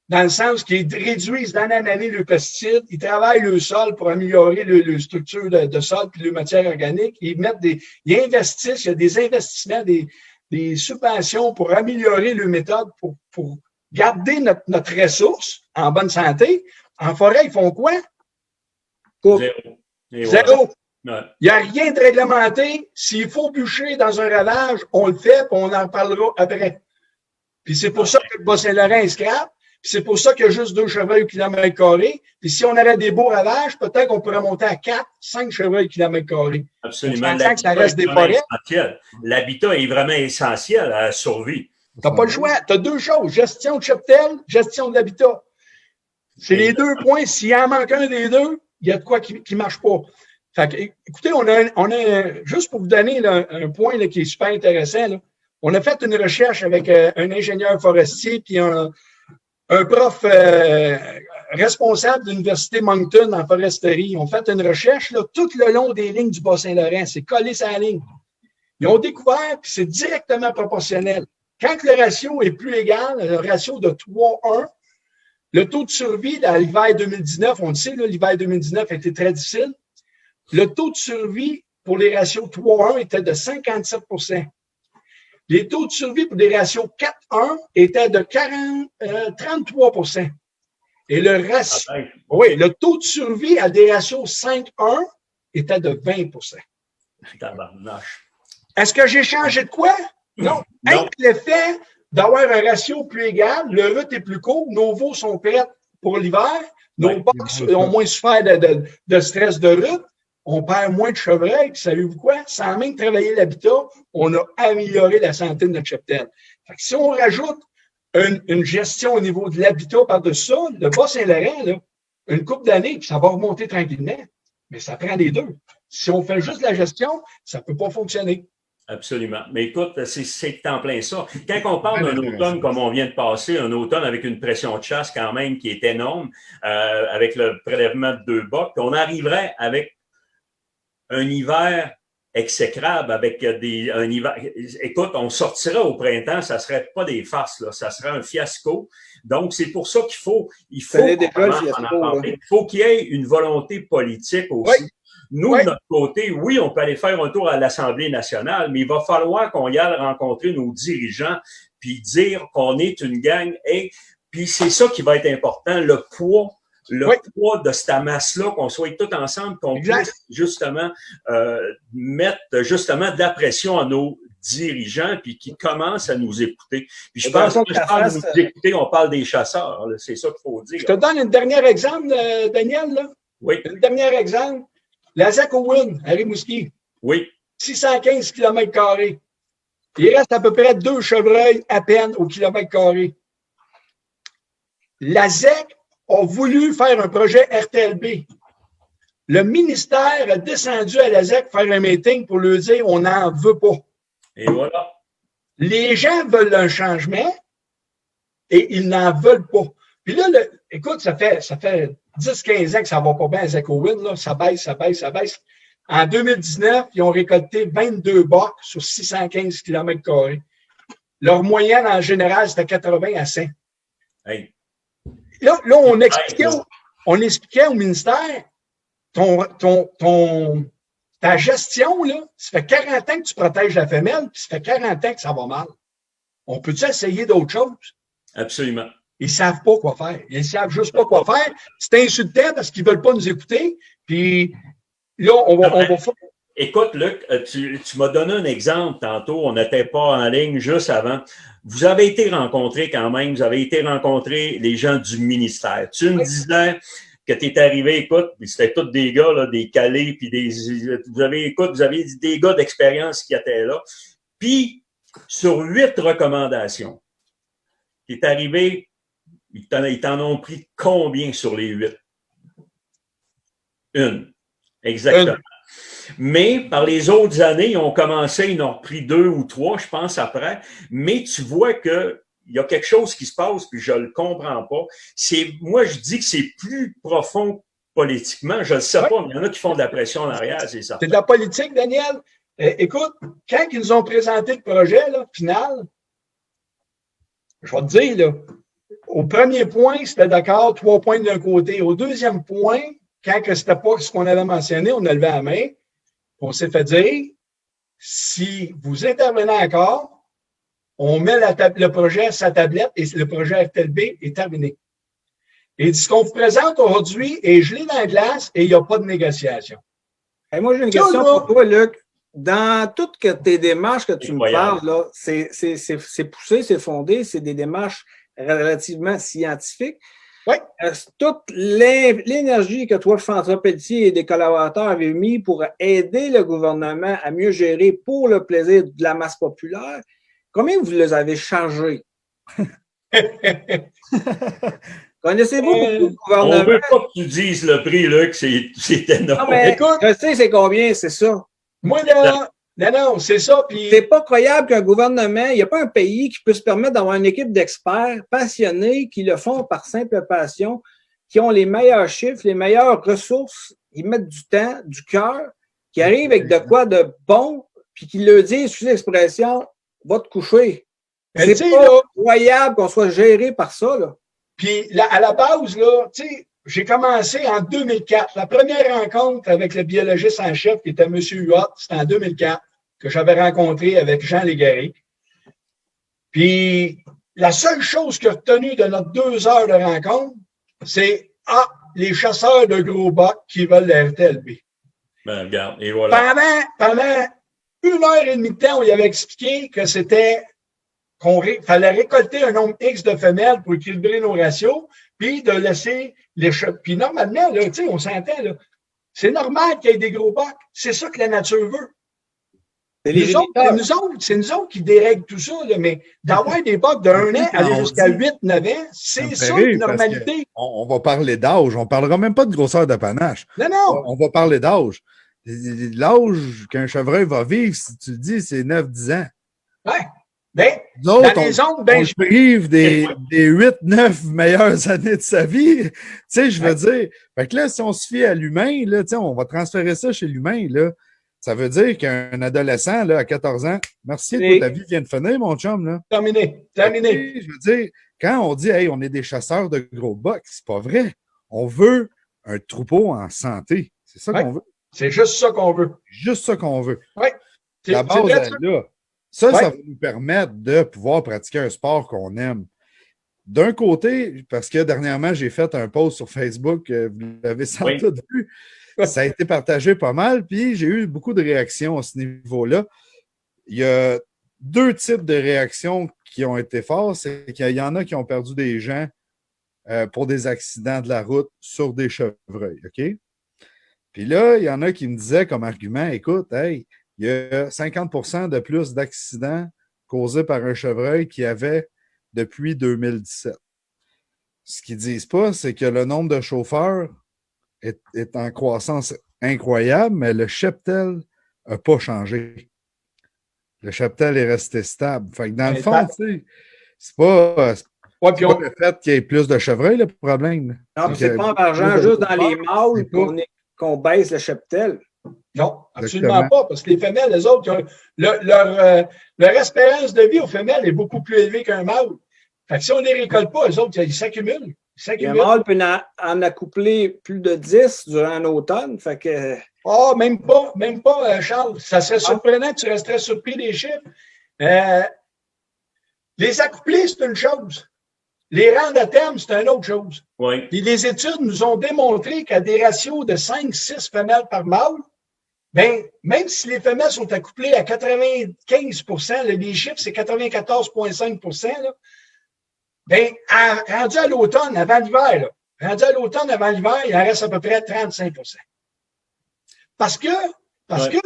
Dans le sens qu'ils réduisent d'année en année le pesticide, ils travaillent le sol pour améliorer le structure de sol puis le matière organique. Ils investissent, il y a des investissements, des subventions pour améliorer le méthode, pour garder notre ressource en bonne santé. En forêt, ils font quoi? Zéro. Ouais. Il n'y a rien de réglementé. S'il faut bûcher dans un ravage, on le fait, puis on en parlera après. Puis c'est pour ça que le Bas-Saint-Laurent est scrap. Puis c'est pour ça qu'il y a juste 2 chevreuils au kilomètre carré. Puis si on avait des beaux ravages, peut-être qu'on pourrait monter à 4, 5 chevreuils au kilomètre carré. Absolument. Que ça reste des forêts. L'habitat est vraiment essentiel à la survie. Tu n'as pas le choix. Tu as 2 choses. Gestion de cheptel, gestion de l'habitat. C'est les 2 points. S'il en manque un des 2, il y a de quoi qui ne marche pas. Fait que, écoutez, on a juste pour vous donner là, un point là, qui est super intéressant, là, on a fait une recherche avec un ingénieur forestier puis un prof responsable de l'Université Moncton en foresterie. Ils ont fait une recherche là, tout le long des lignes du Bas-Saint-Laurent. C'est collé sur la ligne. Ils ont découvert que c'est directement proportionnel. Quand le ratio est plus égal, le ratio de 3-1, le taux de survie dans l'hiver 2019, on le sait, l'hiver 2019 a été très difficile. Le taux de survie pour les ratios 3-1 était de 57 %. Les taux de survie pour des ratios 4-1 étaient de 33 %. Et le taux de survie à des ratios 5-1 était de 20 %. Est-ce que j'ai changé de quoi? Non. Avec l'effet d'avoir un ratio plus égal, le route est plus court, nos veaux sont prêtes pour l'hiver, nos box ont moins souffert de stress de route. On perd moins de chevreuils, puis savez-vous quoi? Sans même travailler l'habitat, on a amélioré la santé de notre cheptel. Fait que si on rajoute une gestion au niveau de l'habitat par-dessus ça, le Bas-Saint-Laurent, là, une couple d'années, puis ça va remonter tranquillement. Mais ça prend les 2. Si on fait juste la gestion, ça ne peut pas fonctionner. Absolument. Mais écoute, c'est en plein ça. Quand on parle d'un automne comme on vient de passer, un automne avec une pression de chasse quand même qui est énorme, avec le prélèvement de 2 bocs, on arriverait avec un hiver exécrable avec un hiver. Écoute, on sortirait au printemps, ça serait pas des farces, là, ça serait un fiasco. Donc, c'est pour ça qu'il faut qu'il y ait une volonté politique aussi. Oui. Nous, de notre côté, oui, on peut aller faire un tour à l'Assemblée nationale, mais il va falloir qu'on y aille rencontrer nos dirigeants puis dire qu'on est une gang. Et puis c'est ça qui va être important, le poids de cette masse-là, qu'on soit tous ensemble, qu'on puisse justement mettre justement de la pression à nos dirigeants puis qui commencent à nous écouter. Puis je pense que de nous écouter, on parle des chasseurs. Là, c'est ça qu'il faut dire. Je te donne un dernier exemple, Daniel. Là. Oui. Un dernier exemple. La Zac-Owen, à Rimouski. Oui. 615 km². Il reste à peu près 2 chevreuils à peine au kilomètre carré. La ZEC a voulu faire un projet RTLB. Le ministère a descendu à la ZEC faire un meeting pour leur dire on n'en veut pas. Et voilà. Les gens veulent un changement et ils n'en veulent pas. Puis là, écoute, ça fait 10-15 ans que ça va pas bien à Zac-Owen, là. Ça baisse. En 2019, ils ont récolté 22 bocs sur 615 km². Leur moyenne, en général, c'était 80 à 100. Hey. Là, on expliquait au ministère, ta gestion, là, ça fait 40 ans que tu protèges la femelle, puis ça fait 40 ans que ça va mal. On peut-tu essayer d'autres choses? Absolument. Ils savent pas quoi faire. Ils savent juste pas quoi faire. C'est insultant parce qu'ils veulent pas nous écouter. Puis là, on va faire. Écoute, Luc, tu m'as donné un exemple tantôt. On n'était pas en ligne juste avant. Vous avez été rencontrés quand même. Vous avez été rencontrés les gens du ministère. Tu me disais que tu es arrivé, écoute, puis c'était tous des gars, là, des calés, puis vous avez des gars d'expérience qui étaient là. Puis, sur 8 recommandations, tu es arrivé. Ils t'en ont pris combien sur les 8? Une. Exactement. Mais par les autres années, ils ont commencé, ils en ont pris 2 ou 3, je pense, après. Mais tu vois qu'il y a quelque chose qui se passe, puis je ne le comprends pas. Moi, je dis que c'est plus profond politiquement. Je ne sais pas, mais il y en a qui font de la pression en arrière, c'est ça. C'est de la politique, Daniel. Écoute, quand ils nous ont présenté le projet là, final, je vais te dire, là, au premier point, c'était d'accord, 3 points d'un côté. Au deuxième point, quand c'était pas ce qu'on avait mentionné, on a levé la main. On s'est fait dire, si vous intervenez encore, on met le projet à sa tablette et le projet FTLB est terminé. Et ce qu'on vous présente aujourd'hui est gelé dans la glace et il n'y a pas de négociation. Hey, moi, j'ai une question pour toi, Luc. Dans toutes tes démarches que tu me parles, là, c'est poussé, c'est fondé, c'est des démarches relativement scientifiques. Oui. Toute l'énergie que toi, François Pelletier et des collaborateurs avaient mis pour aider le gouvernement à mieux gérer pour le plaisir de la masse populaire, combien vous les avez chargés? Connaissez-vous beaucoup de gouvernements? On veut pas que tu dises le prix, Luc, c'est énorme. Non, mais écoute, je sais c'est combien, c'est ça. Moi, non, c'est ça. Puis c'est pas croyable qu'un gouvernement, il n'y a pas un pays qui peut se permettre d'avoir une équipe d'experts passionnés qui le font par simple passion, qui ont les meilleurs chiffres, les meilleures ressources, ils mettent du temps, du cœur, qui arrivent avec de quoi de bon, puis qui le disent, excusez l'expression, va te coucher. C'est pas croyable qu'on soit géré par ça, là. Puis, là, à la base, là, tu sais, j'ai commencé en 2004. La première rencontre avec le biologiste en chef, qui était M. Huot, c'était en 2004, que j'avais rencontré avec Jean Légaré. Puis, la seule chose qu'il a retenue de notre 2 heures de rencontre, c'est les chasseurs de gros bocs qui veulent la RTLB. Ben, regarde, et voilà. Pendant 1h30 de temps, on lui avait expliqué que c'était fallait récolter un nombre X de femelles pour équilibrer nos ratios, puis de laisser les chevaux. Puis normalement, là, tu sais, on s'entend, là, c'est normal qu'il y ait des gros bocs. C'est ça que la nature veut. C'est nous autres qui dérèglent tout ça, là, mais d'avoir des bocs de 1 an, aller jusqu'à 8-9 ans, c'est ça, une normalité. On va parler d'âge. On ne parlera même pas de grosseur de panache. Non. On va parler d'âge. L'âge qu'un chevreuil va vivre, si tu le dis, c'est 9-10 ans. Ouais. Ben, nous autres, dans les zones, on se prive des 8-9 meilleures années de sa vie. Tu sais, je veux dire. Fait que là, si on se fie à l'humain, là, tu sais, on va transférer ça chez l'humain, là. Ça veut dire qu'un adolescent, là, à 14 ans, merci, toi, ta vie vient de finir, mon chum, là. Terminé. Je veux dire, quand on dit, hey, on est des chasseurs de gros bocs, c'est pas vrai. On veut un troupeau en santé. C'est ça qu'on veut. C'est juste ça qu'on veut. Juste ça qu'on veut. Oui. La base, elle est là. Ça va nous permettre de pouvoir pratiquer un sport qu'on aime. D'un côté, parce que dernièrement, j'ai fait un post sur Facebook, vous l'avez sans doute vu, ça a été partagé pas mal, puis j'ai eu beaucoup de réactions à ce niveau-là. Il y a 2 types de réactions qui ont été fortes. C'est qu'il y en a qui ont perdu des gens pour des accidents de la route sur des chevreuils, OK? Puis là, il y en a qui me disaient comme argument, écoute, hey, il y a 50% de plus d'accidents causés par un chevreuil qu'il y avait depuis 2017. Ce qu'ils ne disent pas, c'est que le nombre de chauffeurs est en croissance incroyable, mais le cheptel n'a pas changé. Le cheptel est resté stable. Fait que dans le fond, tu sais, c'est pas le fait qu'il y ait plus de chevreuils, le problème. Non, c'est pas en argent juste dans les mâles qu'on baisse le cheptel. Non, absolument pas, parce que les femelles, les autres, leur espérance de vie aux femelles est beaucoup plus élevée qu'un mâle. Fait que si on ne les récolte pas, les autres, ils s'accumulent. Un mâle peut en accoupler plus de 10 durant l'automne. Fait que... même pas, Charles. Ça serait surprenant, tu resterais surpris des chiffres. Les accoupler, c'est une chose. Les rendre à terme, c'est une autre chose. Oui. Puis les études nous ont démontré qu'à des ratios de 5-6 femelles par mâle, ben, même si les femelles sont accouplées à 95%, les chiffres, c'est 94,5%, là, ben, rendu à l'automne, avant l'hiver, il en reste à peu près 35%. Parce que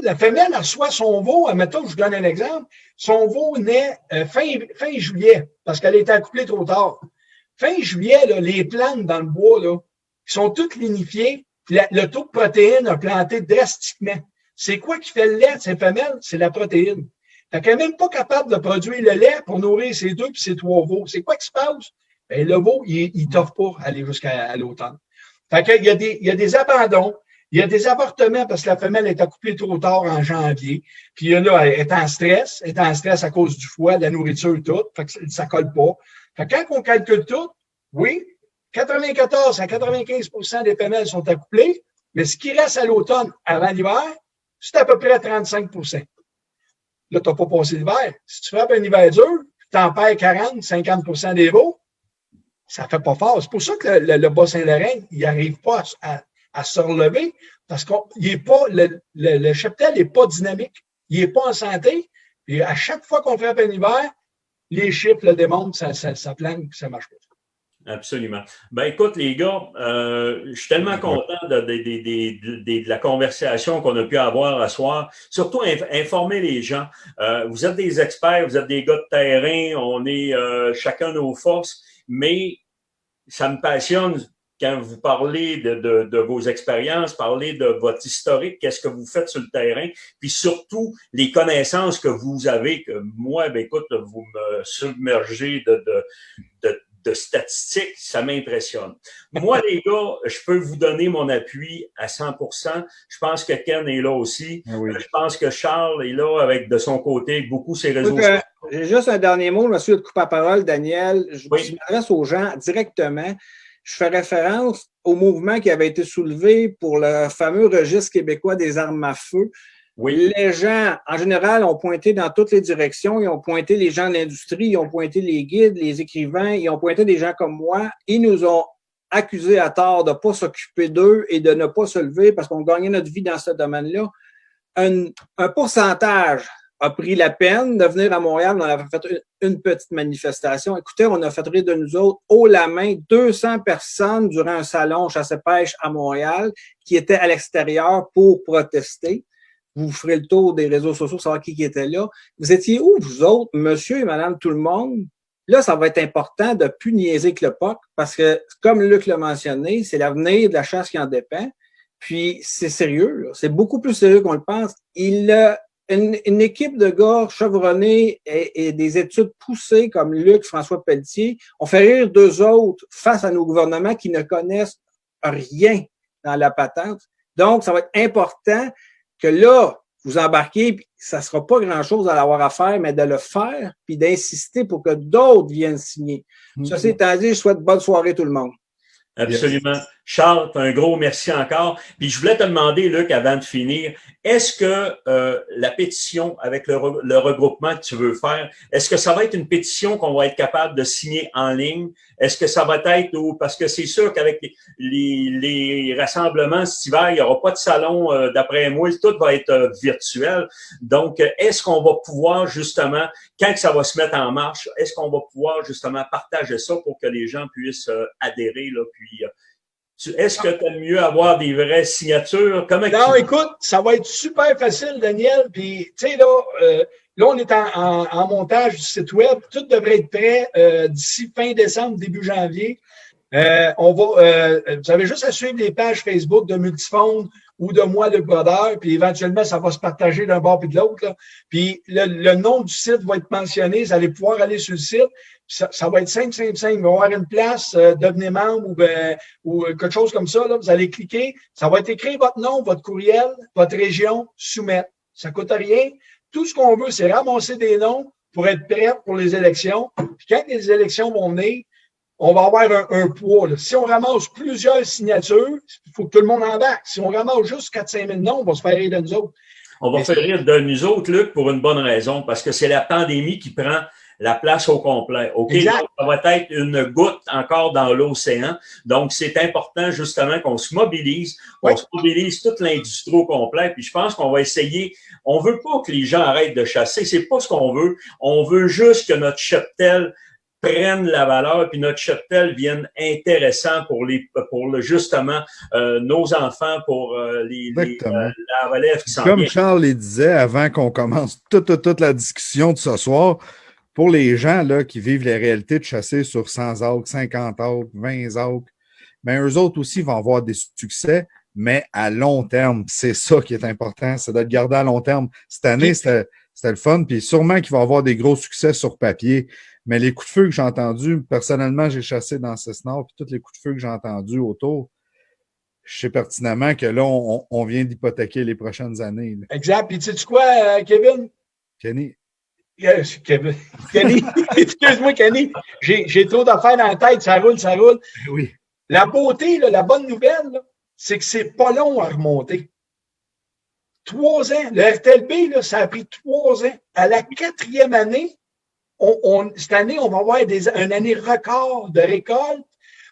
la femelle reçoit son veau, admettons, je vous donne un exemple, son veau naît fin juillet, parce qu'elle a été accouplée trop tard. Fin juillet, là, les plantes dans le bois, là, qui sont toutes lignifiées, le taux de protéines a planté drastiquement. C'est quoi qui fait le lait de ces femelles? C'est la protéine. Fait qu'elle n'est même pas capable de produire le lait pour nourrir ses 2 puis ses 3 veaux. C'est quoi qui se passe? Ben, le veau, il t'offre pas aller jusqu'à l'automne. Fait qu'il y a des abandons, il y a des avortements parce que la femelle est accouplée trop tard en janvier. Puis là, elle est en stress à cause du foie, de la nourriture, tout. Fait que ça colle pas. Fait que quand on calcule tout, oui, 94 à 95% des femelles sont accouplées, mais ce qui reste à l'automne avant l'hiver, c'est à peu près 35%. Là, tu n'as pas passé l'hiver. Si tu frappes un hiver dur, tu en perds 40, 50% des veaux, ça fait pas fort. C'est pour ça que le Bas-Saint-Laurent, il n'arrive pas à se relever parce le cheptel n'est pas dynamique. Il n'est pas en santé. Et à chaque fois qu'on frappe un hiver, les chiffres le démontrent, ça plane et ça marche pas. Absolument. Ben écoute, les gars, je suis tellement content de la conversation qu'on a pu avoir à soir. Surtout informer les gens. Vous êtes des experts, vous êtes des gars de terrain, on est chacun nos forces, mais ça me passionne quand vous parlez de vos expériences, parlez de votre historique, qu'est-ce que vous faites sur le terrain, puis surtout les connaissances que vous avez, que moi, ben écoute, vous me submergez de statistiques, ça m'impressionne. Moi, les gars, je peux vous donner mon appui à 100%. Je pense que Ken est là aussi. Oui. Je pense que Charles est là avec de son côté beaucoup ses réseaux sociaux. J'ai juste un dernier mot, monsieur le coupe-à-parole, Daniel. Je m'adresse aux gens directement. Je fais référence au mouvement qui avait été soulevé pour le fameux registre québécois des armes à feu. Oui. Les gens, en général, ont pointé dans toutes les directions. Ils ont pointé les gens de l'industrie, ils ont pointé les guides, les écrivains, ils ont pointé des gens comme moi. Ils nous ont accusés à tort de ne pas s'occuper d'eux et de ne pas se lever parce qu'on gagnait notre vie dans ce domaine-là. Un pourcentage a pris la peine de venir à Montréal. On avait fait une petite manifestation. Écoutez, on a fait rire de nous autres haut la main 200 personnes durant un salon chasse-pêche à Montréal qui étaient à l'extérieur pour protester. Vous ferez le tour des réseaux sociaux pour savoir qui était là. Vous étiez où, vous autres, monsieur et madame tout le monde? Là, ça va être important de ne plus niaiser que le POC parce que, comme Luc l'a mentionné, c'est l'avenir de la chasse qui en dépend. Puis, c'est sérieux, là. C'est beaucoup plus sérieux qu'on le pense. Il a une équipe de gars chevronnés et des études poussées comme Luc, François Pelletier, on fait rire d'eux autres face à nos gouvernements qui ne connaissent rien dans la patente. Donc, ça va être important que là, vous embarquez, puis ça ne sera pas grand-chose à l'avoir à faire, mais de le faire, puis d'insister pour que d'autres viennent signer. Ça, c'est étant dit, je souhaite bonne soirée tout le monde. Absolument. Charles, un gros merci encore. Puis je voulais te demander, Luc, avant de finir, est-ce que la pétition avec le regroupement que tu veux faire, est-ce que ça va être une pétition qu'on va être capable de signer en ligne? Est-ce que ça va être parce que c'est sûr qu'avec les rassemblements cet hiver, il n'y aura pas de salon d'après moi, tout va être virtuel. Donc, est-ce qu'on va pouvoir justement, quand ça va se mettre en marche, est-ce qu'on va pouvoir justement partager ça pour que les gens puissent adhérer là, puis est-ce que tu aimes mieux avoir des vraies signatures? Non, écoute, ça va être super facile, Daniel. Puis, tu sais, là, on est en montage du site web. Tout devrait être prêt d'ici fin décembre, début janvier. Vous avez juste à suivre les pages Facebook de Multifonds ou de moi, Luc Brodeur, puis éventuellement, ça va se partager d'un bord puis de l'autre. Là. Puis le nom du site va être mentionné. Vous allez pouvoir aller sur le site. Ça va être simple. Il va y avoir une place, devenez membre ou quelque chose comme ça. Là. Vous allez cliquer. Ça va être écrit votre nom, votre courriel, votre région, soumettre. Ça coûte rien. Tout ce qu'on veut, c'est ramasser des noms pour être prêt pour les élections. Puis quand les élections vont venir, on va avoir un poids. Là. Si on ramasse plusieurs signatures, il faut que tout le monde embarque. Si on ramasse juste 4-5 000 noms, on va se faire rire de nous autres. On va faire rire de nous autres, Luc, pour une bonne raison, parce que c'est la pandémie qui prend la place au complet. OK? Donc, ça va être une goutte encore dans l'océan. Donc, c'est important justement qu'on se mobilise, qu'on se mobilise toute l'industrie au complet. Puis je pense qu'on va essayer. On veut pas que les gens arrêtent de chasser. C'est pas ce qu'on veut. On veut juste que notre cheptel prenne la valeur, puis notre cheptel vienne intéressant pour justement nos enfants, pour la relève qui s'en vient. Comme Charles le disait avant qu'on commence toute la discussion de ce soir, pour les gens là, qui vivent les réalités de chasser sur 100 acres, 50 acres, 20 acres, bien, eux autres aussi vont avoir des succès, mais à long terme. C'est ça qui est important, c'est de le garder à long terme. Cette année, c'était le fun, puis sûrement qu'il va avoir des gros succès sur papier. Mais les coups de feu que j'ai entendus, personnellement, j'ai chassé dans ce Nord, puis tous les coups de feu que j'ai entendus autour, je sais pertinemment que là, on vient d'hypothéquer les prochaines années. Là. Exact. Puis tu sais quoi, Kevin? Kenny. Yes, Kevin. Kenny. Excuse-moi, Kenny. J'ai trop d'affaires dans la tête. Ça roule. Oui. La beauté, là, la bonne nouvelle, là, c'est que c'est pas long à remonter. 3 ans. Le RTLB, là, ça a pris 3 ans. À la 4e année, cette année, on va avoir une année record de récolte.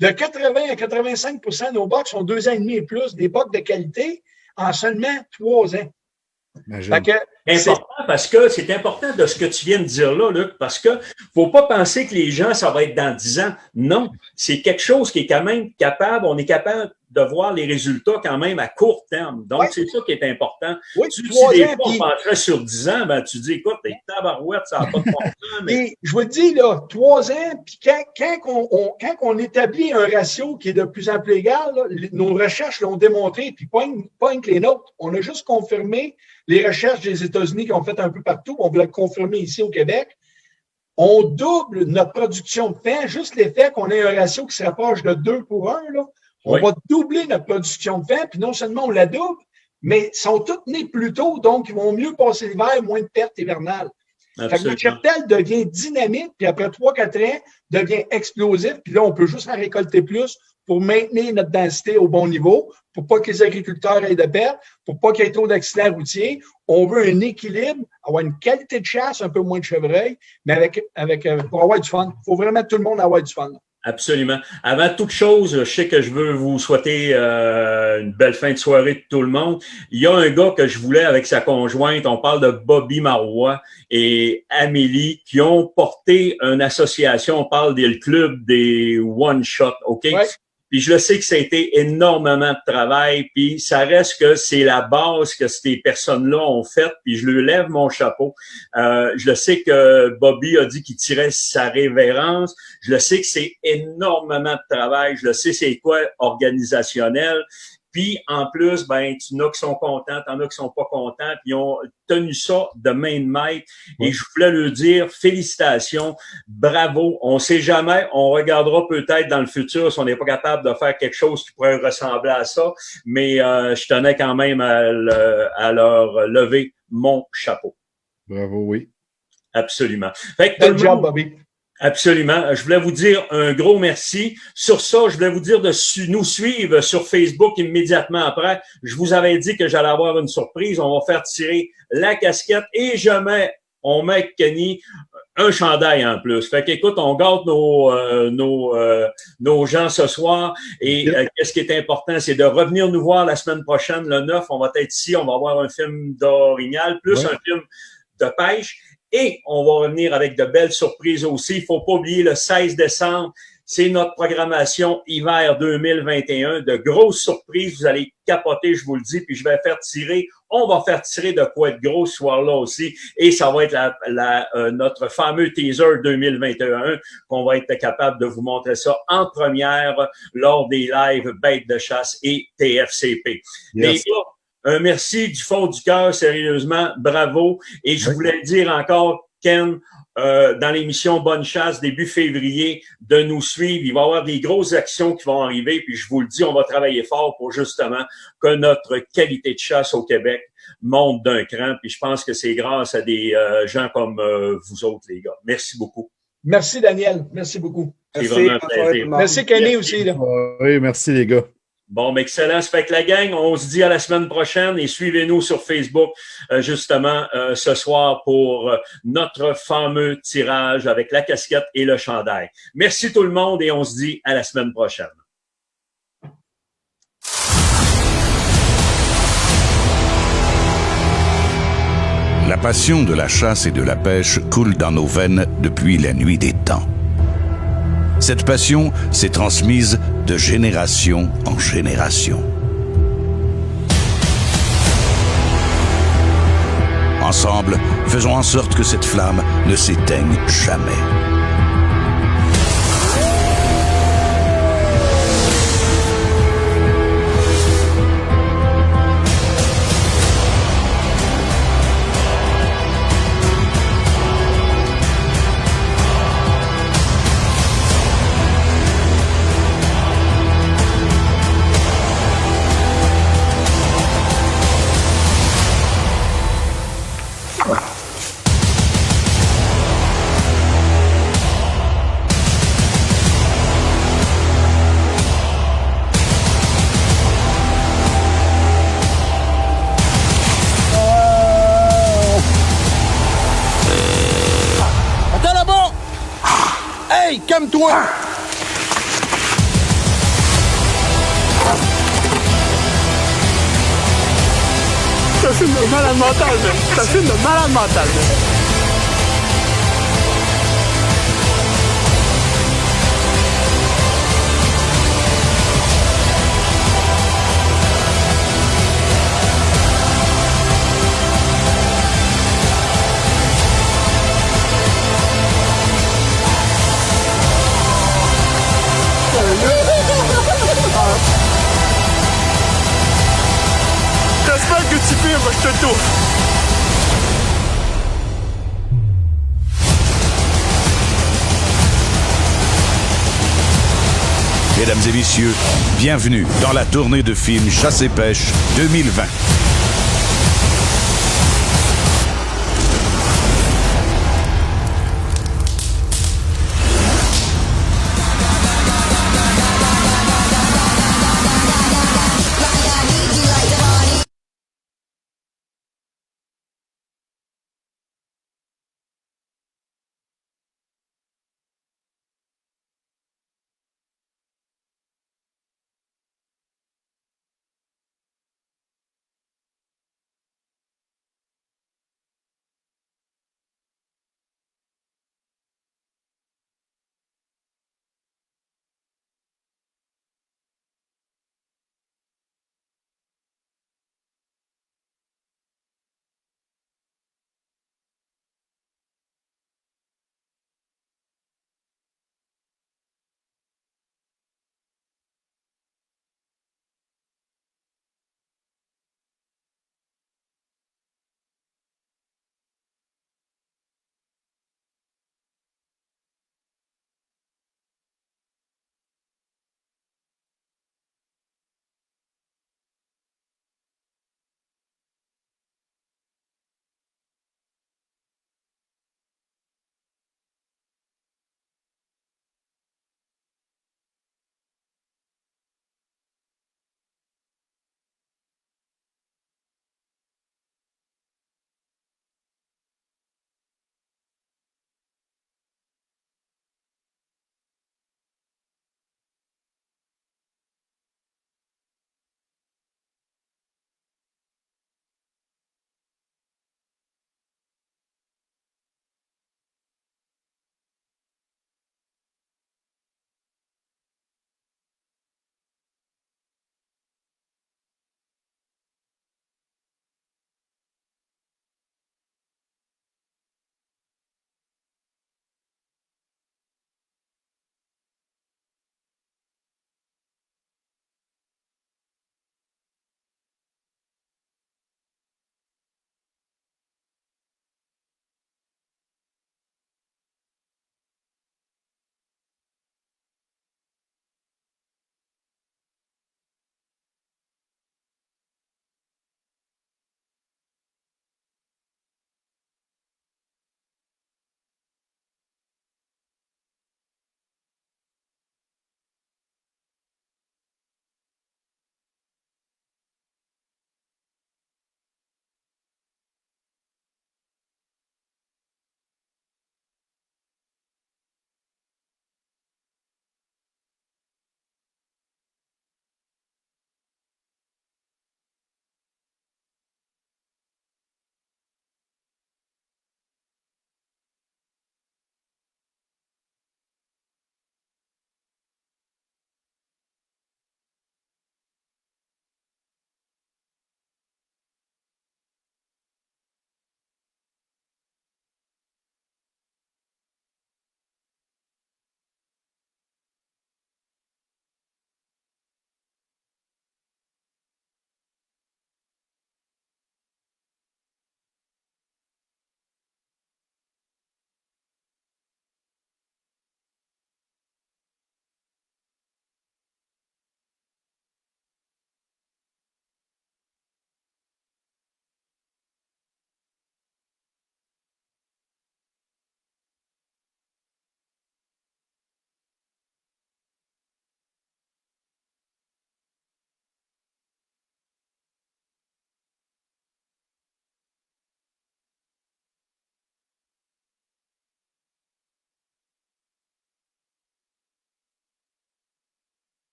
De 80 à 85 % de nos bocs sont 2 ans et demi et plus, des bocs de qualité, en seulement 3 ans. Fait que, important parce que c'est important de ce que tu viens de dire là, Luc, parce que faut pas penser que les gens, ça va être dans 10 ans. Non, c'est quelque chose qui est quand même capable, on est capable de voir les résultats quand même à court terme. Donc, c'est ça qui est important. Oui, si des fois, on pencherait sur 10 ans, ben, tu dis, écoute, t'es tabarouette, ça n'a pas de bon sens. Mais... je vous le dis, là, 3 ans, puis quand on établit un ratio qui est de plus en plus égal, là, nos recherches l'ont démontré, puis pas que les nôtres. On a juste confirmé les recherches des États-Unis qui ont fait un peu partout. On voulait le confirmer ici au Québec. On double notre production de pain, juste l'effet qu'on ait un ratio qui se rapproche de 2 pour 1, là. On va doubler notre production de pain, puis non seulement on la double, mais ils sont tous nés plus tôt, donc ils vont mieux passer l'hiver, moins de pertes hivernales. Fait que notre cheptel devient dynamique, puis après 3-4 ans, devient explosif, puis là, on peut juste en récolter plus pour maintenir notre densité au bon niveau, pour pas que les agriculteurs aient de pertes, pour pas qu'il y ait trop d'accidents routiers. On veut un équilibre, avoir une qualité de chasse, un peu moins de chevreuil, mais pour avoir du fun. Il faut vraiment tout le monde avoir du fun. Absolument. Avant toute chose, je sais que je veux vous souhaiter une belle fin de soirée de tout le monde. Il y a un gars que je voulais avec sa conjointe, on parle de Bobby Marois et Amélie, qui ont porté une association, on parle du club des One Shot, OK? Ouais. Puis je le sais que ça a été énormément de travail, puis ça reste que c'est la base que ces personnes-là ont faite, puis je lui lève mon chapeau. Je le sais que Bobby a dit qu'il tirait sa révérence. Je le sais que c'est énormément de travail. Je le sais c'est quoi organisationnel. Puis, en plus, ben, tu en as qui sont contents, t'en as qui sont pas contents, puis ils ont tenu ça de main de maître. Et je voulais leur dire félicitations, bravo. On sait jamais, on regardera peut-être dans le futur si on n'est pas capable de faire quelque chose qui pourrait ressembler à ça, mais je tenais quand même à leur lever mon chapeau. Bravo, oui. Absolument. Fait que bon job, Bobby. Absolument. Je voulais vous dire un gros merci. Sur ça, je voulais vous dire de nous suivre sur Facebook immédiatement après. Je vous avais dit que j'allais avoir une surprise. On va faire tirer la casquette et on met avec Kenny un chandail en plus. Fait qu'écoute, on garde nos gens ce soir. Et qu'est-ce qui est important, c'est de revenir nous voir la semaine prochaine, le 9. On va être ici. On va avoir un film d'Orignal plus un film de pêche. Et on va revenir avec de belles surprises aussi. Il faut pas oublier le 16 décembre, c'est notre programmation hiver 2021. De grosses surprises, vous allez capoter, je vous le dis, puis on va faire tirer de quoi être gros ce soir-là aussi. Et ça va être notre fameux teaser 2021 qu'on va être capable de vous montrer ça en première lors des lives Bêtes de chasse et TFCP. Yes. Mais un merci du fond du cœur, sérieusement, bravo. Et je voulais dire encore, Ken, dans l'émission Bonne Chasse, début février, de nous suivre. Il va y avoir des grosses actions qui vont arriver, puis je vous le dis, on va travailler fort pour justement que notre qualité de chasse au Québec monte d'un cran. Puis je pense que c'est grâce à des gens comme vous autres, les gars. Merci beaucoup. Merci, Daniel. Merci beaucoup. C'est vraiment un plaisir. Merci, Kenny, aussi. Là. Oui, merci, les gars. Bon, mais excellent. Ça fait que la gang, on se dit à la semaine prochaine et suivez-nous sur Facebook, justement, ce soir pour notre fameux tirage avec la casquette et le chandail. Merci tout le monde et on se dit à la semaine prochaine. La passion de la chasse et de la pêche coule dans nos veines depuis la nuit des temps. Cette passion s'est transmise de génération en génération. Ensemble, faisons en sorte que cette flamme ne s'éteigne jamais. toi! C'est un film de malade mental, man. C'est un film de malade mental, man. J'espère que tu filmes, je te tourne. Mesdames et messieurs, bienvenue dans la tournée de films Chasse et Pêche 2020.